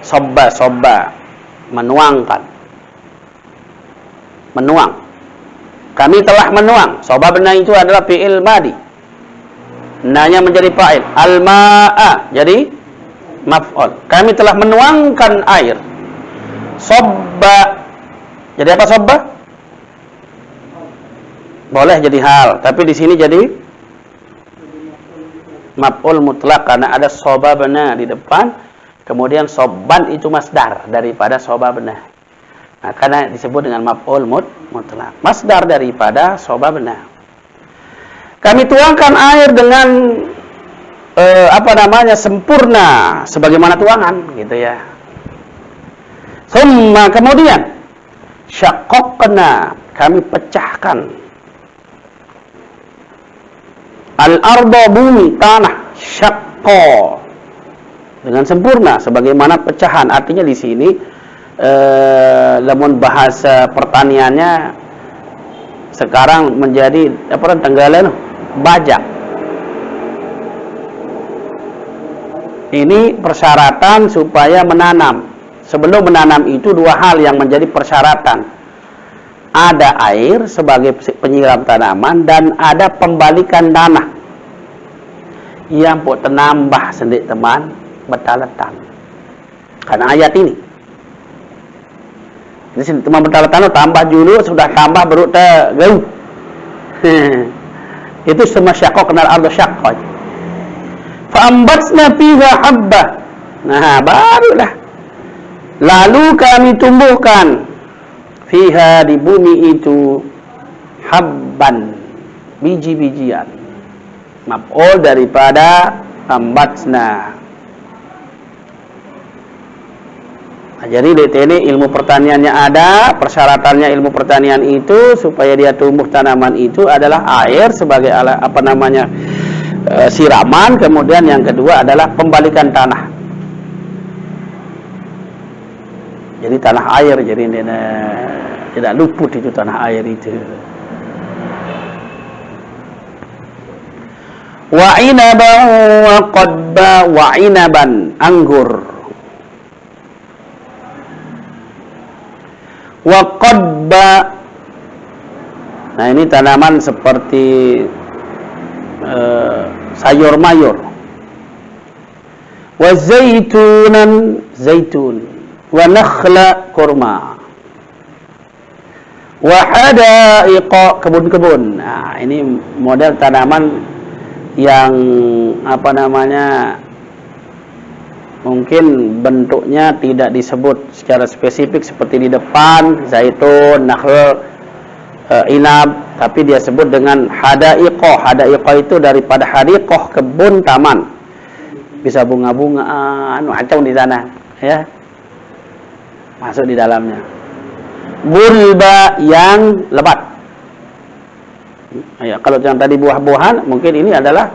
sobba menuangkan. Menuang. Kami telah menuang. Sobabna itu adalah fi'il madi. Nanya menjadi fa'il. Al-ma'a jadi maf'ul. Kami telah menuangkan air. Sobba. Jadi apa sobba? Boleh jadi hal, tapi di sini jadi maf'ul mutlak karena ada sobabna di depan. Kemudian sobban itu masdar daripada sobabna. Nah, karena disebut dengan maf'ul mutlak. Masdar daripada sobabna. Kami tuangkan air dengan sempurna sebagaimana tuangan gitu ya. Summa kemudian syaqqaqna, kami pecahkan al-arda bumi tanah, syaqqa dengan sempurna sebagaimana pecahan. Artinya di sini lamun bahasa pertaniannya sekarang menjadi tenggalan bajak. Ini persyaratan supaya menanam. Sebelum menanam itu dua hal yang menjadi persyaratan. Ada air sebagai penyiram tanaman dan ada pembalikan tanah. Yang pun tenambah sendik teman betaletan. Karena ayat ini. Jadi cuma bertala-tala tambah dulu, sudah tambah baru tegau. Itu semua syaqqah kenal ardu syaqqah. Fa'ambatsna fiha habba. Nah, barulah. Lalu kami tumbuhkan fiha di bumi itu habban, biji-bijian. Maf'ul daripada ambatsna. Nah, jadi ini ilmu pertaniannya ada, persyaratannya ilmu pertanian itu supaya dia tumbuh tanaman itu adalah air sebagai alat siraman, kemudian yang kedua adalah pembalikan tanah. Jadi tanah air, jadi tidak luput itu tanah air itu. Wa inaban wa qadba wa inaban, anggur. Wa qadba. Nah, ini tanaman seperti sayur mayur. Wa zaitunan, zaitun. Wa nakhla, kurma. Wa hadaiqa, kebun-kebun. Nah, ini model tanaman yang mungkin bentuknya tidak disebut secara spesifik seperti di depan zaitun, nakhl, inab, tapi dia sebut dengan hadaiqah. Hadaiqah itu daripada hadiqah, kebun taman. Bisa bunga-bungaan, macam di sana, ya. Masuk di dalamnya. Bulba, yang lebat. Ya, kalau yang tadi buah-buahan, mungkin ini adalah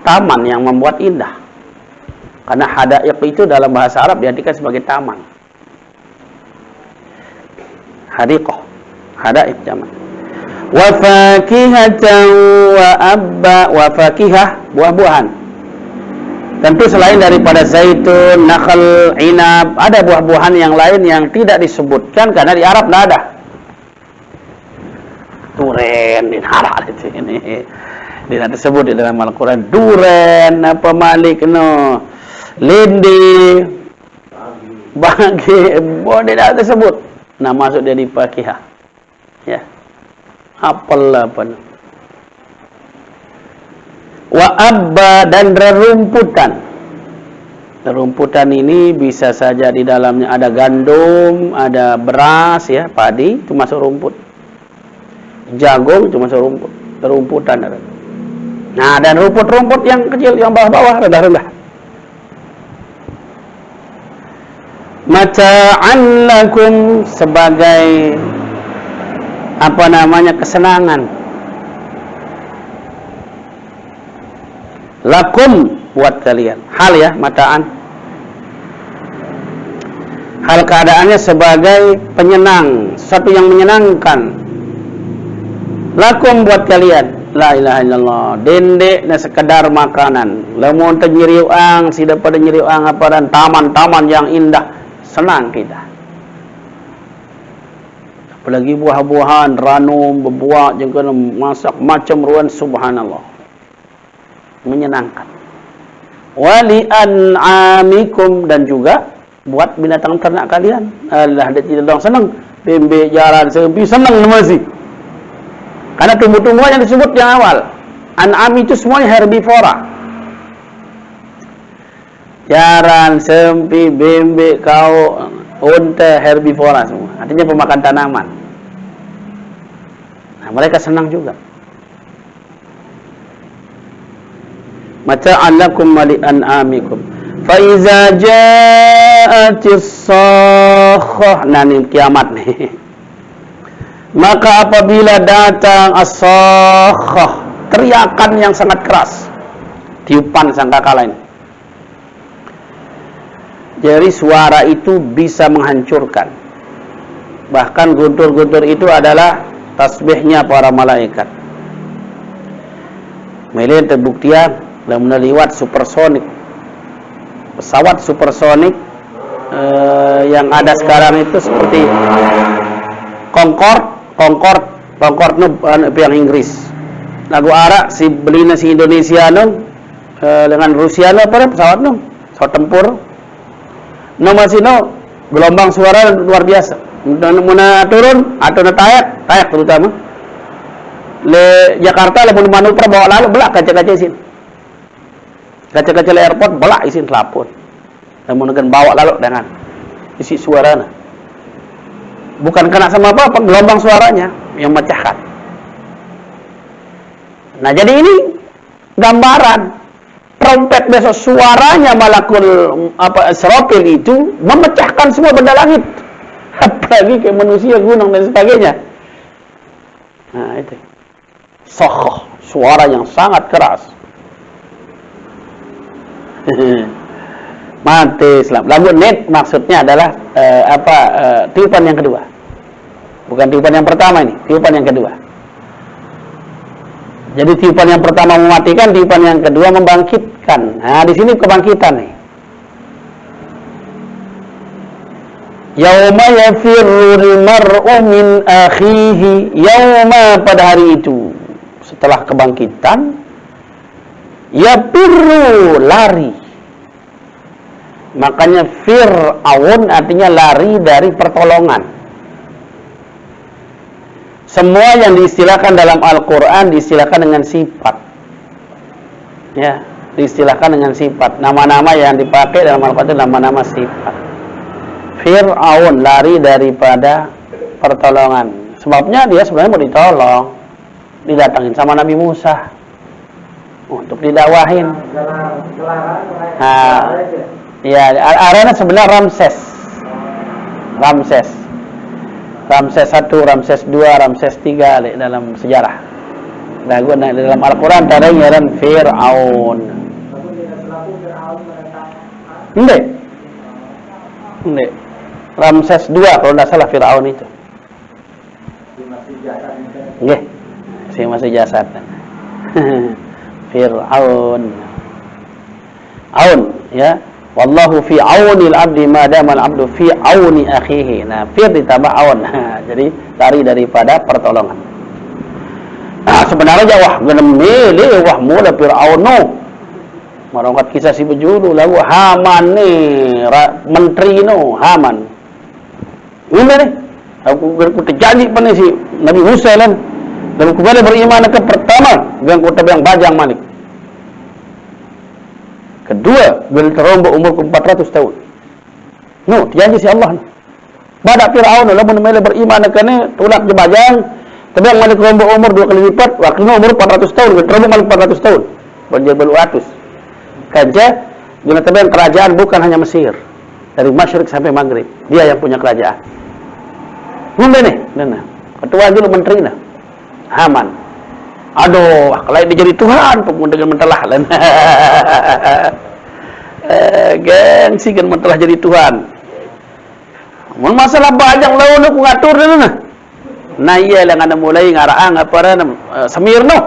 taman yang membuat indah. Karena hadaiq itu dalam bahasa Arab diartikan sebagai taman. Hadiqah, hadaiq taman. Wa fakihatan wa abba, wa fakihah, buah-buahan. Tentu selain daripada zaitun, nakhl, inab, ada buah-buahan yang lain yang tidak disebutkan karena di Arab tidak ada. Duren, dinara itu ini. Tidak disebut di dalam Al-Quran. Duren, malik, lindi, bagi, boleh tidak tersebut. Nah, masuk dia di fakihah. Ya. Apel. Wa abba, dan rerumputan. Rerumputan ini bisa saja di dalamnya ada gandum, ada beras, ya, padi, itu masuk rumput. Jagung itu masuk rumput. Rerumputan. Nah, dan rumput-rumput yang kecil, yang bawah-bawah, rendah-rendah. Mata'an lakum, sebagai kesenangan. Lakum, buat kalian. Hal, ya, mata'an. Hal keadaannya sebagai penyenang, sesuatu yang menyenangkan. Lakum, buat kalian. La ilaha illallah. Dendek na sekedar makanan. Lamun teu nyeriuang, sida pada nyeriuang dan taman-taman yang indah. Senang kita. Apalagi buah-buahan, ranum, bebuah, jeung masak macam ruan, subhanallah. Menyenangkan. Wali an'amikum, dan juga buat binatang ternak kalian. Allah, dia tidak dong senang. Bembe, jaran, sempi, senang masih. Karena tumbuh-tumbuhan yang disebut yang awal. An'am itu semuanya herbivora. Jaran, sempi, bembe, kau, unta, herbivora semua. Artinya pemakan tanaman. Nah, mereka senang juga. Mata'an lakum wa li an'amikum. Fa iza ja'atis sakhah. Nah, ini kiamat nih. Maka apabila datang as-sakhah, teriakan yang sangat keras, tiupan sangkakala ini. Jadi suara itu bisa menghancurkan. Bahkan guntur-guntur itu adalah tasbihnya para malaikat. Melihat terbuktian dalam lewat supersonik. Pesawat supersonik yang ada sekarang itu seperti Concorde yang Inggris. Lagu Arab si belina si Indonesia dengan Rusia pada pesawat pesawat tempur. Masih gelombang suara luar biasa. Muna turun atau tayak terutama. Le Jakarta le mun manuver bawa lalu belak kaca-kaca isin. Kaca-kaca le airport belak isin selaput. Namun dengan bawa lalu dengan isi suaranya. Bukan kena sama apa gelombang suaranya yang memecahkan. Nah, jadi ini gambaran trompet besok suaranya malakul Israfil itu memecahkan semua benda langit, apalagi kayak manusia, gunung dan sebagainya. Nah, itu soh, suara yang sangat keras. Mati Islam. Lagu net maksudnya adalah tiupan yang kedua, bukan tiupan yang pertama, ini tiupan yang kedua. Jadi tiupan yang pertama mematikan, tiupan yang kedua membangkitkan. Nah, di sini kebangkitan nih. Yauma yafirrul mar'u min akhihi. Yauma, pada hari itu, setelah kebangkitan, yafirru, lari. Makanya Fir'aun artinya lari dari pertolongan. Semua yang diistilahkan dalam Al-Quran diistilahkan dengan sifat. Ya, diistilahkan dengan sifat. Nama-nama yang dipakai dalam Al-Quran itu nama-nama sifat. Fir'aun lari daripada pertolongan. Sebabnya dia sebenarnya mau ditolong. Didatangin sama Nabi Musa untuk didakwahin. Nah, ya, arena sebenarnya Ramses. Ramses 1, Ramses 2, Ramses 3 dalam sejarah. Nah, dalam Al-Quran ada ngaran Fir'aun. Enggak. Ramses 2 kalau tidak salah Fir'aun itu. Nggih. Masih jasad. Fir'aun. Aun, ya. Wallahu fi aunil abdi madama al-abdu fi auni akhihi. Nah, fir ditambah aun. Jadi lari daripada pertolongan. Nah, sebenarnya wah genemile wah mula Firaun no. Marongkat kisah si bejulu lagu Haman nih, menteri no, Haman. Ini nih. Aku terjanji pada si Nabi Musa kan. Dan aku boleh beriman ke pertama yang kota yang bajang malik. Kedua, beliau terombak umur 400 tahun. No, janji si Allah. Badak Firaun lamun mele beriman kene tulak jebajang, tapi yang malik terombak umur 2 kali lipat, waktunya umur 400 tahun, terombak malik 400 tahun. Banjir belu atus. Kanja, guna tebeng kerajaan bukan hanya Mesir. Dari Masyriq sampai Maghrib, dia yang punya kerajaan. Ngombe nih, nah. Ketua dulu menteri nah. Haman. Aduh, kalau dia jadi Tuhan, pemuda mentelah lan. Gengsi kan mentelah jadi Tuhan. Mun masalah bajang lawan aku ngatur dulu nah. Nah iya lang ana mulai ngaraang apa Semirno.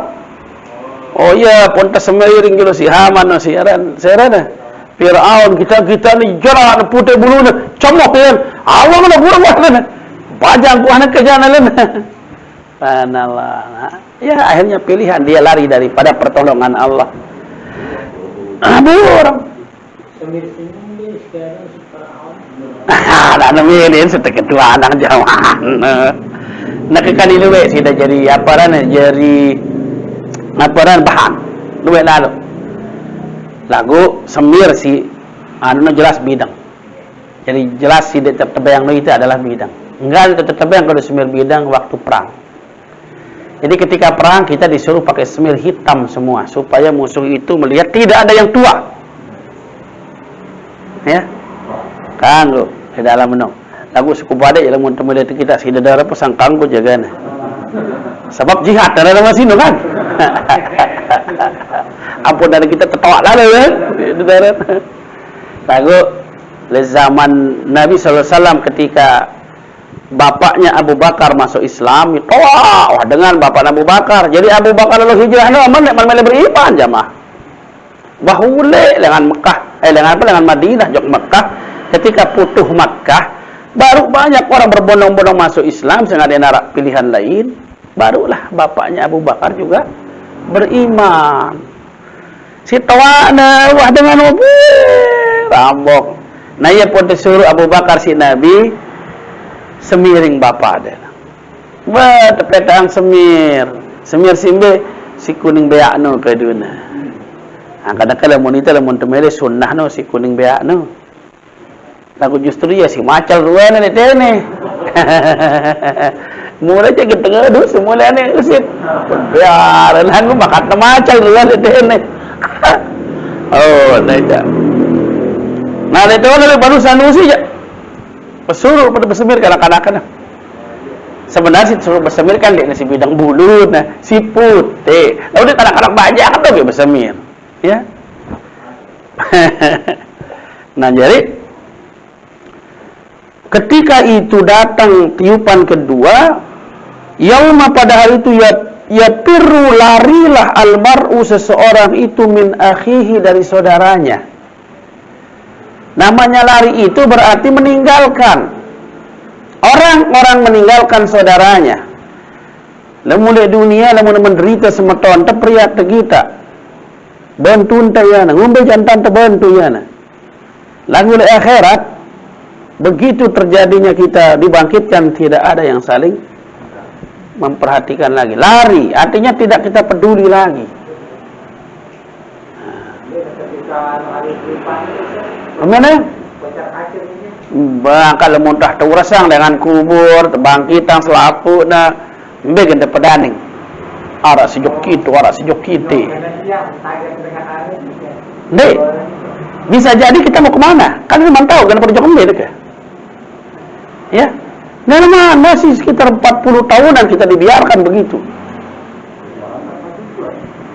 Oh iya, ponta Semir gitu si Haman no si Aran, serana. Firaun kita ni jalan putih bulunya, comok kan. Allah mana burung mana. Bajang ku anak kejana lan. Subhanallah. Ya akhirnya pilihan dia lari daripada pertolongan Allah. Aduh orang. Anak milih setelah ketua anak jawaan. Nak kekali luwe sudah jadi bahan luwe lalu. Lagu Semir si jelas bidang. Jadi jelas si tertebang itu adalah bidang. Enggak tertebang kalau Semir bidang waktu perang. Jadi ketika perang kita disuruh pakai semir hitam semua supaya musuh itu melihat tidak ada yang tua. Ya. Kan lo di dalam menong. Lagu suku badai dalam untuk melihat kita sidadara pasang kanggo jagana. Sebab jihad ada masih no kan. Ampun dari kita tertawa lalu ya. Lagu le zaman Nabi sallallahu alaihi wasallam ketika bapaknya Abu Bakar masuk Islam, wah dengan bapak Abu Bakar. Jadi Abu Bakar lalu hijrah mana beriman jamaah. Bahule dengan Mekah, dengan Madinah jok Mekah. Ketika putuh Mekah, baru banyak orang berbondong-bondong masuk Islam sehingga ada narak pilihan lain. Barulah bapaknya Abu Bakar juga beriman. Si tawana wah dengan mobil rambok. Nah ia pun disuruh Abu Bakar si Nabi Semiring bapa ada. Wah, tepetang semir simbe si kuning beak no keduna. Kadang-kadang lamun itu lamun temele sunnah no si kuning beak no. Lagu justru ya si macal ruana ni tene. Mula je kita gedu semula ni usit. Biar lan makat macal ruana ni tene. Oh, naita. Nah, itu kan baru sanusi je. Pesuruh pada bersemir kanak-kanak. Sebenarnya si suruh bersemir kan dia si bidang bulu, nah si putih. Lalu dia kanak-kanak banyak kan dia bersemir, ya. Nah jadi ketika itu datang tiupan kedua, yauma pada hari itu ya pirru larilah almar'u seseorang itu min akhihi dari saudaranya. Namanya lari itu berarti meninggalkan. Orang meninggalkan saudaranya. Lamun di dunia lamun menderita semeton tepriat tegita. Bantu tayana, ngombe jantan terbantu yana. Lalu di akhirat begitu terjadinya kita dibangkitkan tidak ada yang saling memperhatikan lagi. Lari artinya tidak kita peduli lagi. Mana? Bakal muntah terusang dengan kubur, terbangkitan selapu na mbegen te pedaning. Ara sejok kite. Dek, bisa jadi kita mau kemana? Kan memang tahu kan perjalanan mbek ke. Ya. Nah, masih sekitar 40 tahunan kita dibiarkan begitu.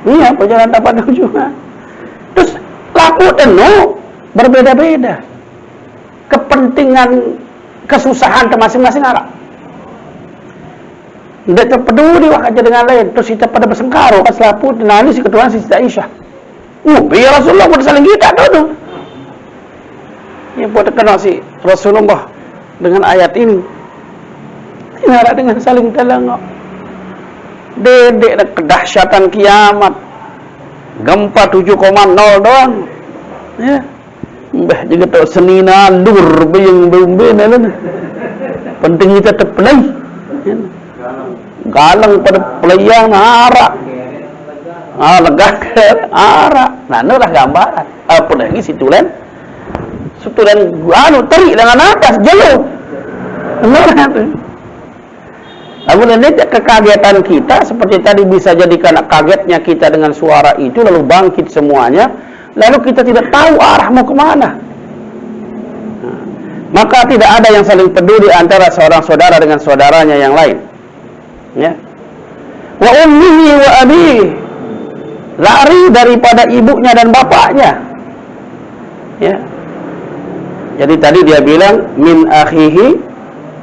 Iya, perjalanan dapat juga. Terus laku tenu berbeda-beda. Kepentingan kesusahan masing-masing arah. Tidak terpeduli aja dengan lain. Terus kita pada bersengkaro kan selapu nani si ketua si Aisyah. Biar Rasulullah pada saling kita tuh. Ya buat kenal si Rasulullah dengan ayat ini. Ini ada dengan saling telengok. Dedek kedahsyatan kiamat. Gempa 7,0 doang. Ya. Mbah juga tahu senina dur beyeng beumbena lah. Penting kita terpelai. Galang pada pelayang arak. Legak arak. Nah, itulah gambaran. Apa lagi situlen? Situlen terik dengan atas jauh. Nah, itu. Kemudian kekagetan kita seperti tadi bisa jadi karena kagetnya kita dengan suara itu lalu bangkit semuanya. Lalu kita tidak tahu arah mau kemana. Maka tidak ada yang saling peduli antara seorang saudara dengan saudaranya yang lain. Ya. Wa ummihi wa abihi. Lari daripada ibunya dan bapaknya. Ya. Jadi tadi dia bilang min akhihi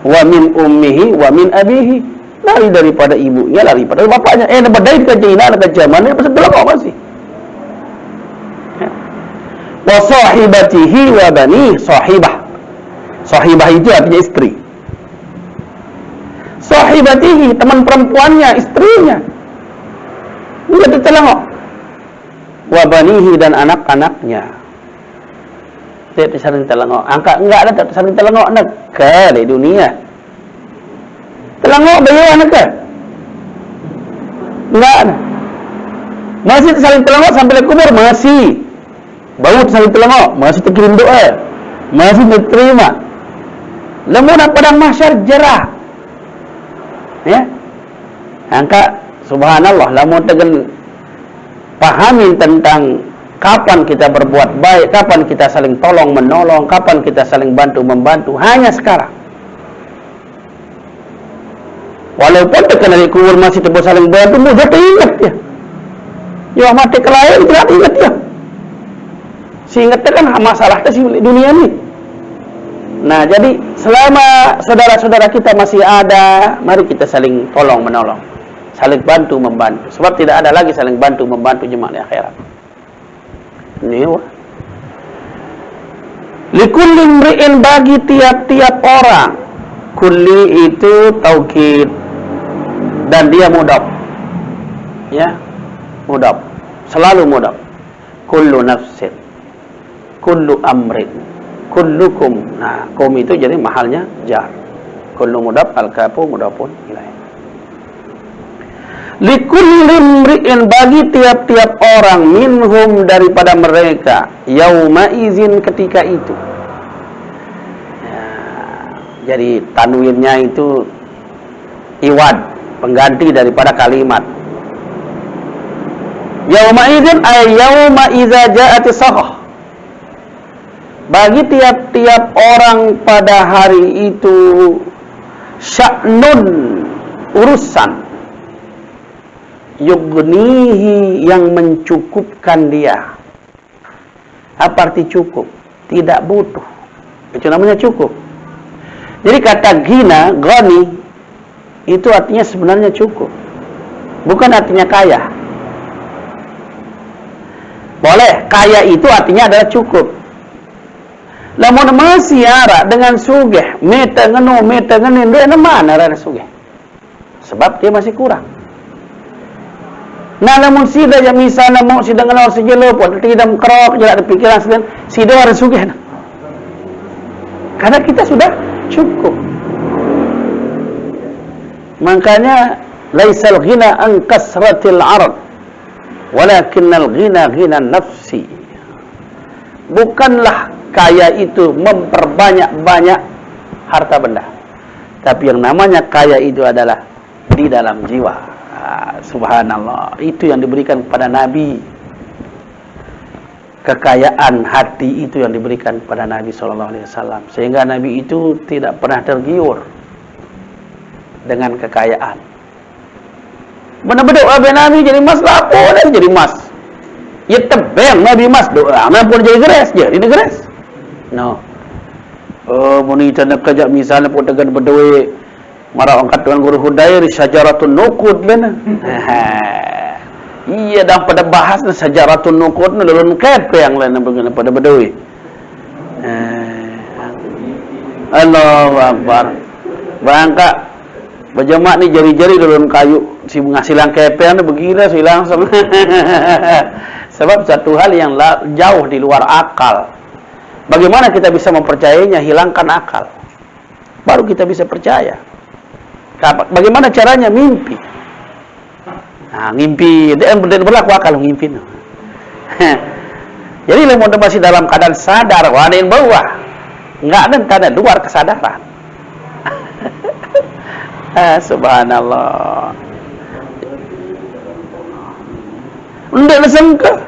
wa min ummihi wa min abihi. Lari daripada ibunya, lari daripada bapaknya. Badai kecina ada kejaman apa sebelah kok masih. Wa sahibatihi wa bani sahibah. Sahibah itu artinya istri. Sahibatihi teman perempuannya, istrinya. Enggak ditelengok. Wa banihi dan anak-anaknya. Tidak saling telengok. Angka enggak ada saling telengok nak di dunia. Telengok bayi anak ke? Enggak ada. Masih saling telengok sampai kubur masih. Baut saling telengok, masih terkirim doa, masih diterima. Lamun padang mahsyar jerah. Ya. Angka subhanallah lamun tegen pahamin tentang kapan kita berbuat baik, kapan kita saling tolong menolong, kapan kita saling bantu membantu hanya sekarang. Walaupun terkena di kubur masih terus saling bantu, mudah teringat ya. Ya mati kelahiran tidak ingat ya. Seingatnya kan masalahnya si dunia ini. Nah, jadi selama saudara-saudara kita masih ada, mari kita saling tolong menolong, saling bantu membantu. Sebab tidak ada lagi saling bantu membantu jemaah di akhirat. Ini wah. Likulli imri'in bagi tiap-tiap orang. Kulli itu taukid dan dia mudhaf. Ya, mudhaf. Selalu mudhaf. Kullu nafsin. Kullu amrin, kullukum. Nah, kum itu jadi mahalnya jar. kullu mudaf al-kafu mudafun ilaih. Likulli imri'in, bagi tiap-tiap orang, minhum, daripada mereka, yauma izin, ketika itu. Ya, jadi tanwinnya itu iwad, pengganti daripada kalimat. Yauma izin ay yauma iza ja'atis sakhah. Bagi tiap-tiap orang pada hari itu sya'nun, urusan, yugnihi, yang mencukupkan dia. Apa arti cukup? Tidak butuh. Itu namanya cukup. Jadi kata gina, ghani, itu artinya sebenarnya cukup. Bukan artinya kaya. Boleh, kaya itu artinya adalah cukup. Lamun masih ara dengan sugih, meta ngenu, meta ngenin, dia mana ada sugih? Sebab dia masih kurang. Nah, lamun sida yang misalnya mau sida ngelor sejelo pun tidak kerok, tidak ada pikiran sedang sida ada sugih. Karena kita sudah cukup. Makanya laisal ghina an kasratil arad, walakinnal ghina ghina nafsi. Bukanlah kaya itu memperbanyak-banyak harta benda, tapi yang namanya kaya itu adalah di dalam jiwa. Subhanallah, itu yang diberikan kepada Nabi. Kekayaan hati itu yang diberikan kepada Nabi SAW, sehingga Nabi itu tidak pernah tergiur dengan kekayaan. Benar-benar Nabi Nabi jadi mas lapor, jadi mas. Ya tebeng Nabi mas doa, pun jadi geres je, ini geres. No. Oh, muni tanda kerja misalnya pun tegan berdoa marah angkat dengan guru hudayr syajaratun nuqud bena. Iya, dah pada bahas syajaratun nuqud lulun kepe yang lain begini pada berdoa. Allahu Akbar. Bangka berjemaah ni jari-jari lulun kayu si ngasilang kepe anu begini silang sama. Sebab satu hal yang jauh di luar akal. Bagaimana kita bisa mempercayainya? Hilangkan akal, baru kita bisa percaya. Bagaimana caranya? Mimpi. Nah, mimpi dan berlaku akal mimpi. Jadi lemon masih dalam keadaan sadar, ada yang bawah, nggak ada keadaan luar kesadaran. Subhanallah. Tidak disangka.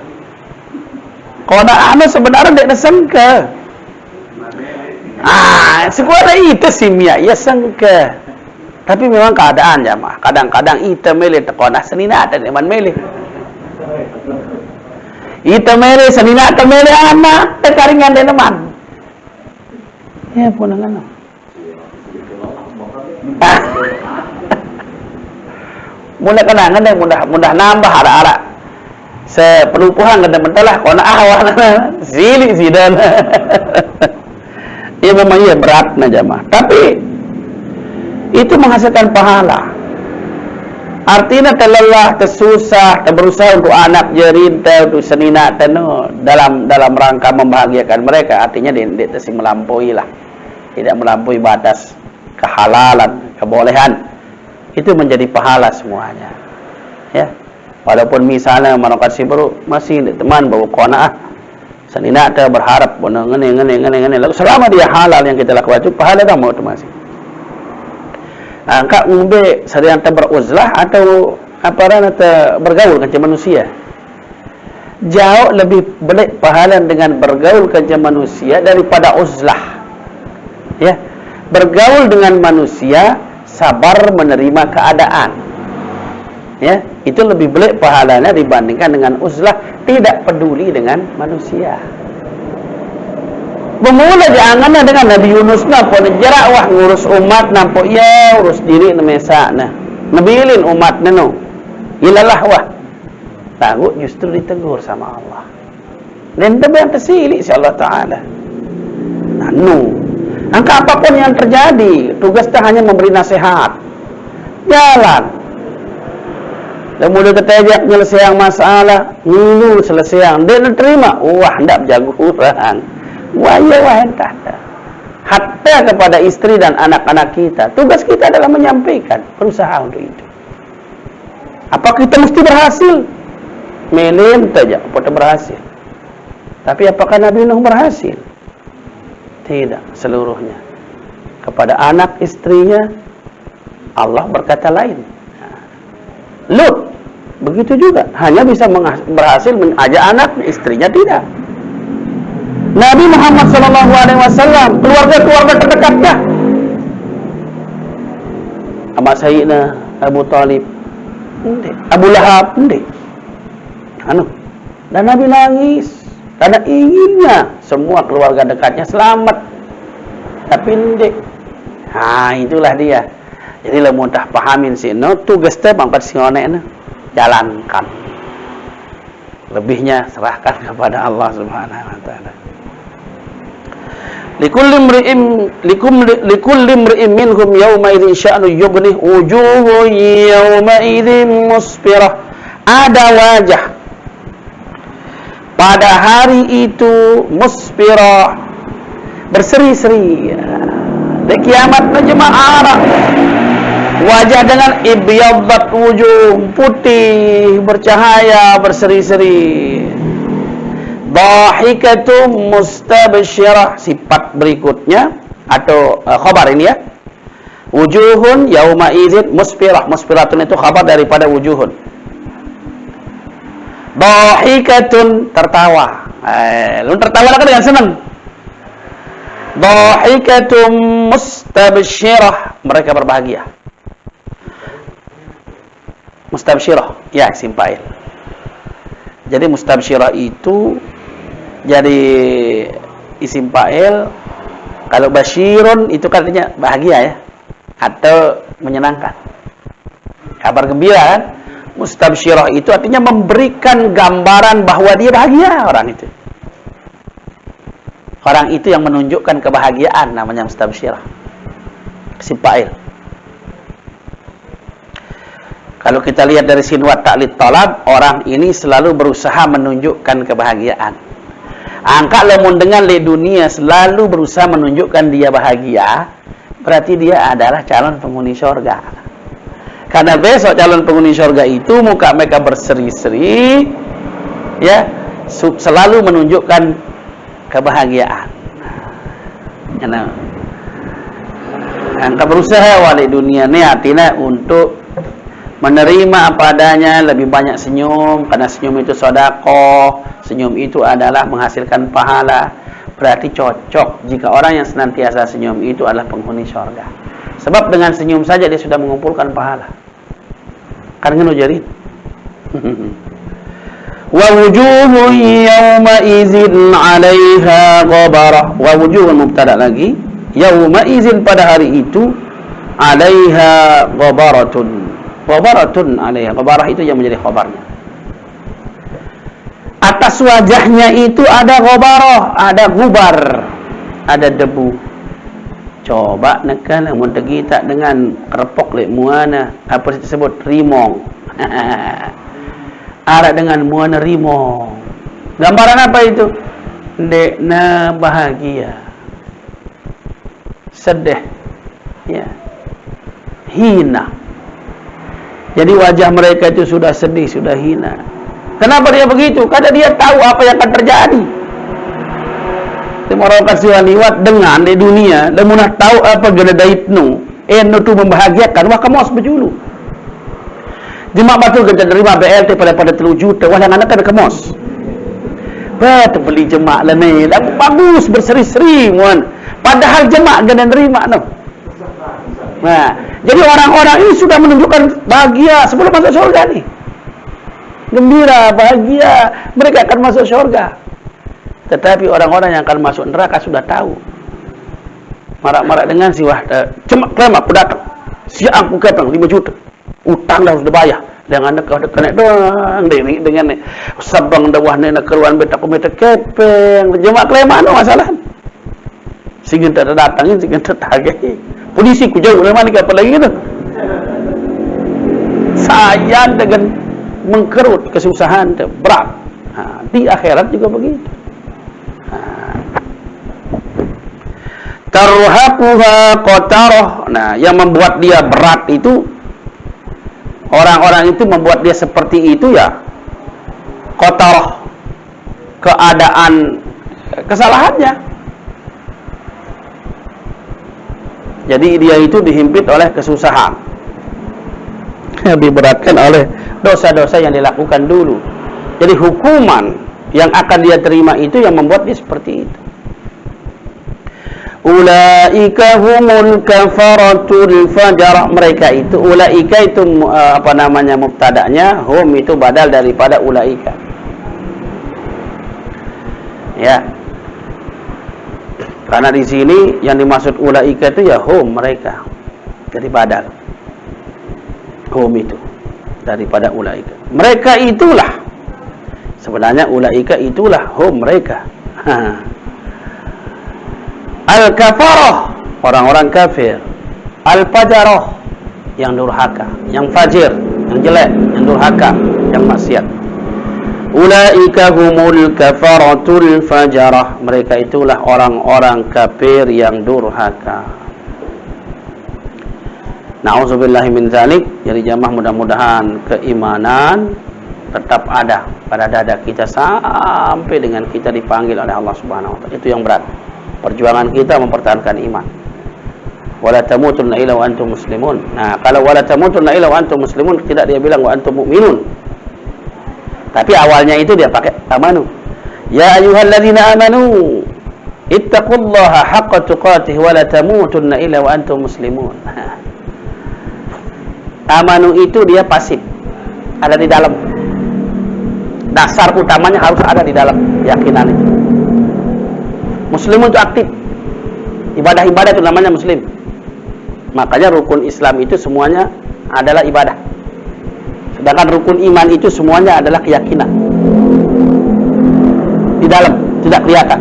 Kalau ada sebenarnya tidak disangka. Sekolah itu simia, ya sangka. Tapi memang keadaan jamaah. Kadang-kadang ita milih tekodah senina ada teman milih. Ita milih senina ada milih anak tekaringan dan teman. Ya pun enggak. Mudah kenangan mudah nambah ara-ara. Sepelupuhan kada mentalah kona awal sili sidan. Ya memang iya berat na jamaah. Tapi itu menghasilkan pahala. Artinya terlelah, tersusah, berusaha untuk anak jerinta, untuk senina tenu dalam rangka membahagiakan mereka. Artinya dia tersi melampaui lah. Tidak melampaui batas kehalalan, kebolehan. Itu menjadi pahala semuanya. Ya. Walaupun misalnya manokat si baru masih teman bawa qanaah senina ada berharap ngene lalu selama dia halal yang kita lakukan itu pahala dah mau masih. Angka umbe sedang beruzlah atau apa rata bergaul dengan manusia. Jauh lebih baik pahala dengan bergaul dengan manusia daripada uzlah. Ya. Bergaul dengan manusia, sabar menerima keadaan. Ya, itu lebih baik pahalanya dibandingkan dengan uzlah, tidak peduli dengan manusia. Bermula janganlah dengan Nabi Yunus pun jarak wah ngurus umat nampak ya urus diri nemesa nah. Nabilin umat neno. Ilalah wah. Tahu justru ditegur sama Allah. Dan yang tersili si Allah Taala. Anu. Angka apapun yang terjadi, tugas kita hanya memberi nasihat. Jalan. Dan mudah ketajak menyelesaikan masalah, nulu selesai. Dia terima. Wah, hendak berjaga kurang. Wah, ya wah entah. hatta kepada istri dan anak-anak kita. Tugas kita adalah menyampaikan, berusaha untuk itu. Apa kita mesti berhasil? Melim saja, apa berhasil. Tapi apakah Nabi Nuh berhasil? Tidak, seluruhnya. Kepada anak istrinya, Allah berkata lain. Lut, begitu juga. Hanya bisa berhasil mengajak anak, istrinya tidak. Nabi Muhammad SAW, keluarga-keluarga terdekatnya, Ahmad Sayyidina, Abu Talib, Abu Lahab, dan Nabi nangis karena inginnya semua keluarga dekatnya selamat, tapi itulah dia. Jadi lamun tah pahamin sino tugas teh mangkat sionek jalankan, lebihnya serahkan kepada Allah Subhanahu wa taala. Likulli imri'in minhum yawma idzin sya'nu yughnih wujuhun yawma idzin musfirah. Ada wajah pada hari itu musfirah, berseri-seri. Di kiamat jemaah Arab, wajah dengan ibyaddat wujuh, putih, bercahaya, berseri-seri. Dhahikatum mustabsyirah, sifat berikutnya atau khabar ini ya. Wujuhun yauma idzin musfirah. Musfiratun itu khabar daripada wujuhun. Dhahikatun, tertawa. Lu tertawa kan dengan senang. Dhahikatum mustabsyirah, mereka berbahagia. Mustabsyirah, ya isim fa'il. Jadi mustabsyirah itu jadi isim fa'il. Kalau basyirun itu kan artinya bahagia ya, atau menyenangkan, kabar gembira kan. Mustabsyirah itu artinya memberikan gambaran bahwa dia bahagia. Orang itu yang menunjukkan kebahagiaan, namanya mustabsyirah, isim fa'il. Kalau kita lihat dari sinwat ta'lid talab, orang ini selalu berusaha menunjukkan kebahagiaan. Angka lemun dengan di dunia selalu berusaha menunjukkan dia bahagia, berarti dia adalah calon penghuni surga. Karena besok calon penghuni surga itu muka mereka berseri-seri, ya, selalu menunjukkan kebahagiaan. Karena angka berusaha wali dunia ni artinya untuk menerima apa adanya, lebih banyak senyum, karena senyum itu sedekah, senyum itu adalah menghasilkan pahala. Berarti cocok jika orang yang senantiasa senyum itu adalah penghuni surga. Sebab dengan senyum saja dia sudah mengumpulkan pahala. Kan ngono jadi. Wa wujuhun yawma idzin 'alaiha ghabarah. Wa wujuhun mubtada lagi. Yawma idzin, pada hari itu, 'alaiha ghabaratun. Ghabaratun 'alaiha. Ghabarah itu yang menjadi khabarnya. Atas wajahnya itu ada ghabarah, ada gubar, ada debu. Coba nekan mun tegi tak dengan kerpok lek muana apa disebut rimong. Ada dengan muana rimong. Gambaran apa itu? Dekna bahagia, sedih, ya, hina. Jadi wajah mereka itu sudah sedih, sudah hina. Kenapa dia begitu? Karena dia tahu apa yang akan terjadi. Orang kasih liwat dengan di dunia, dan munah tahu apa gana daitnu, tu membahagiakan, wah kamu harus berjulu. Jemaah batu kita terima BLT pada 3 juta, wah yang anak ada kemos. Betul beli jemaah lah ni, bagus berseri-seri muan. Padahal jemaah gana nerima no. Nah, jadi orang-orang ini sudah menunjukkan bahagia sebelum masuk surga nih. Gembira, bahagia, mereka akan masuk surga. Tetapi orang-orang yang akan masuk neraka sudah tahu. Marak-marak dengan si wahda, cemak kelamak pendatang. Siap aku katang 5 juta. Utang dah sudah bayar. Dengan nak kena doang dengan sabang dah wahna nak keruan betak komite kepeng. Jemak kelamak no masalah. Sehingga tak datangin, sehingga tak tagih. Polisi ku jauh lama ni apa lagi tu. Saya dengan mengkerut kesusahan berat. Di akhirat juga begitu. tarhaquha qatarah. Nah, yang membuat dia berat itu, orang-orang itu membuat dia seperti itu ya, qatarah, keadaan kesalahannya. Jadi dia itu dihimpit oleh kesusahan, diberatkan oleh dosa-dosa yang dilakukan dulu. Jadi hukuman yang akan dia terima itu yang membuat dia seperti itu. Ulaika humul kafaratul fajar. Mereka itu, ulaika itu mubtada'nya, hum itu badal daripada ulaika. Ya. Karena di sini yang dimaksud ulaika itu ya hum, mereka. Jadi badal. Hum itu daripada ulaika. Mereka itulah. Sebenarnya ulaika itulah hum, mereka. Al-kafarah, orang-orang kafir. Al-fajarah, yang durhaka, yang fajir, yang jelek, yang durhaka, yang maksiat. Ulaika humul kafaratul fajarah. Mereka itulah orang-orang kafir yang durhaka. Na'udzubillahi min dzalik. Jadi jamaah, mudah-mudahan keimanan tetap ada pada dada kita sampai dengan kita dipanggil oleh Allah Subhanahu wa taala. Itu yang berat. Perjuangan kita mempertahankan iman. Wala tamutunna illa wa antum muslimun. Nah, kalau wala tamutunna illa wa antum muslimun, tidak dia bilang wa antum mu'minun. Tapi awalnya itu dia pakai amanu. Ya ayyuhalladzina amanu ittaqullaha haqqa tuqatih wa la tamutunna illa wa antum muslimun. Amanu itu dia pasif, ada di dalam. Dasar utamanya harus ada di dalam keyakinan itu. Muslimun itu aktif. Ibadah-ibadah itu namanya muslim. Makanya rukun Islam itu semuanya adalah ibadah. Sedangkan rukun iman itu semuanya adalah keyakinan. Di dalam, tidak kelihatan.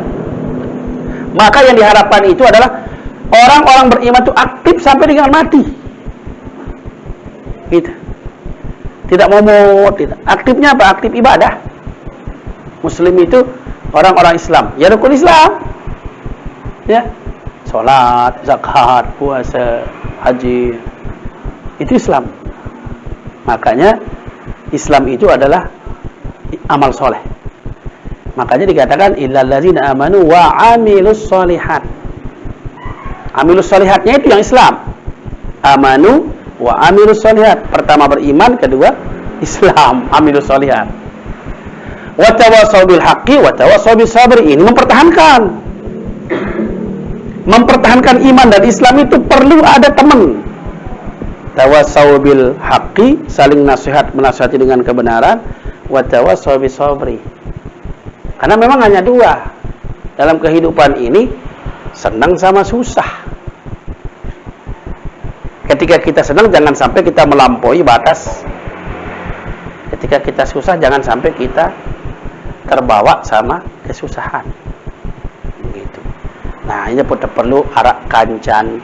Maka yang diharapkan itu adalah orang-orang beriman itu aktif sampai dengan mati. Gitu. Tidak mau tidak. Aktifnya apa? Aktif ibadah. Muslim itu orang-orang Islam. Ya rukun Islam. Ya, sholat, zakat, puasa, haji, itu Islam. Makanya Islam itu adalah amal soleh. Makanya dikatakan illal ladzina amanu wa amilus sholihat. Amilus sholihatnya itu yang Islam. Amanu wa amilus sholihat. Pertama beriman, kedua Islam, amilus sholihat. Wa tawassaw bil haqqi wa tawassaw bis sabri. Ini mempertahankan iman dan Islam itu perlu ada teman. Tawassaw bil haqqi, saling nasihat, menasihati dengan kebenaran. Wa tawassaw bis sabri. Karena memang hanya dua dalam kehidupan ini, senang sama susah. Ketika kita senang, jangan sampai kita melampaui batas. Ketika kita susah, jangan sampai kita terbawa sama kesusahan. Nah, ini perlu arak kancan.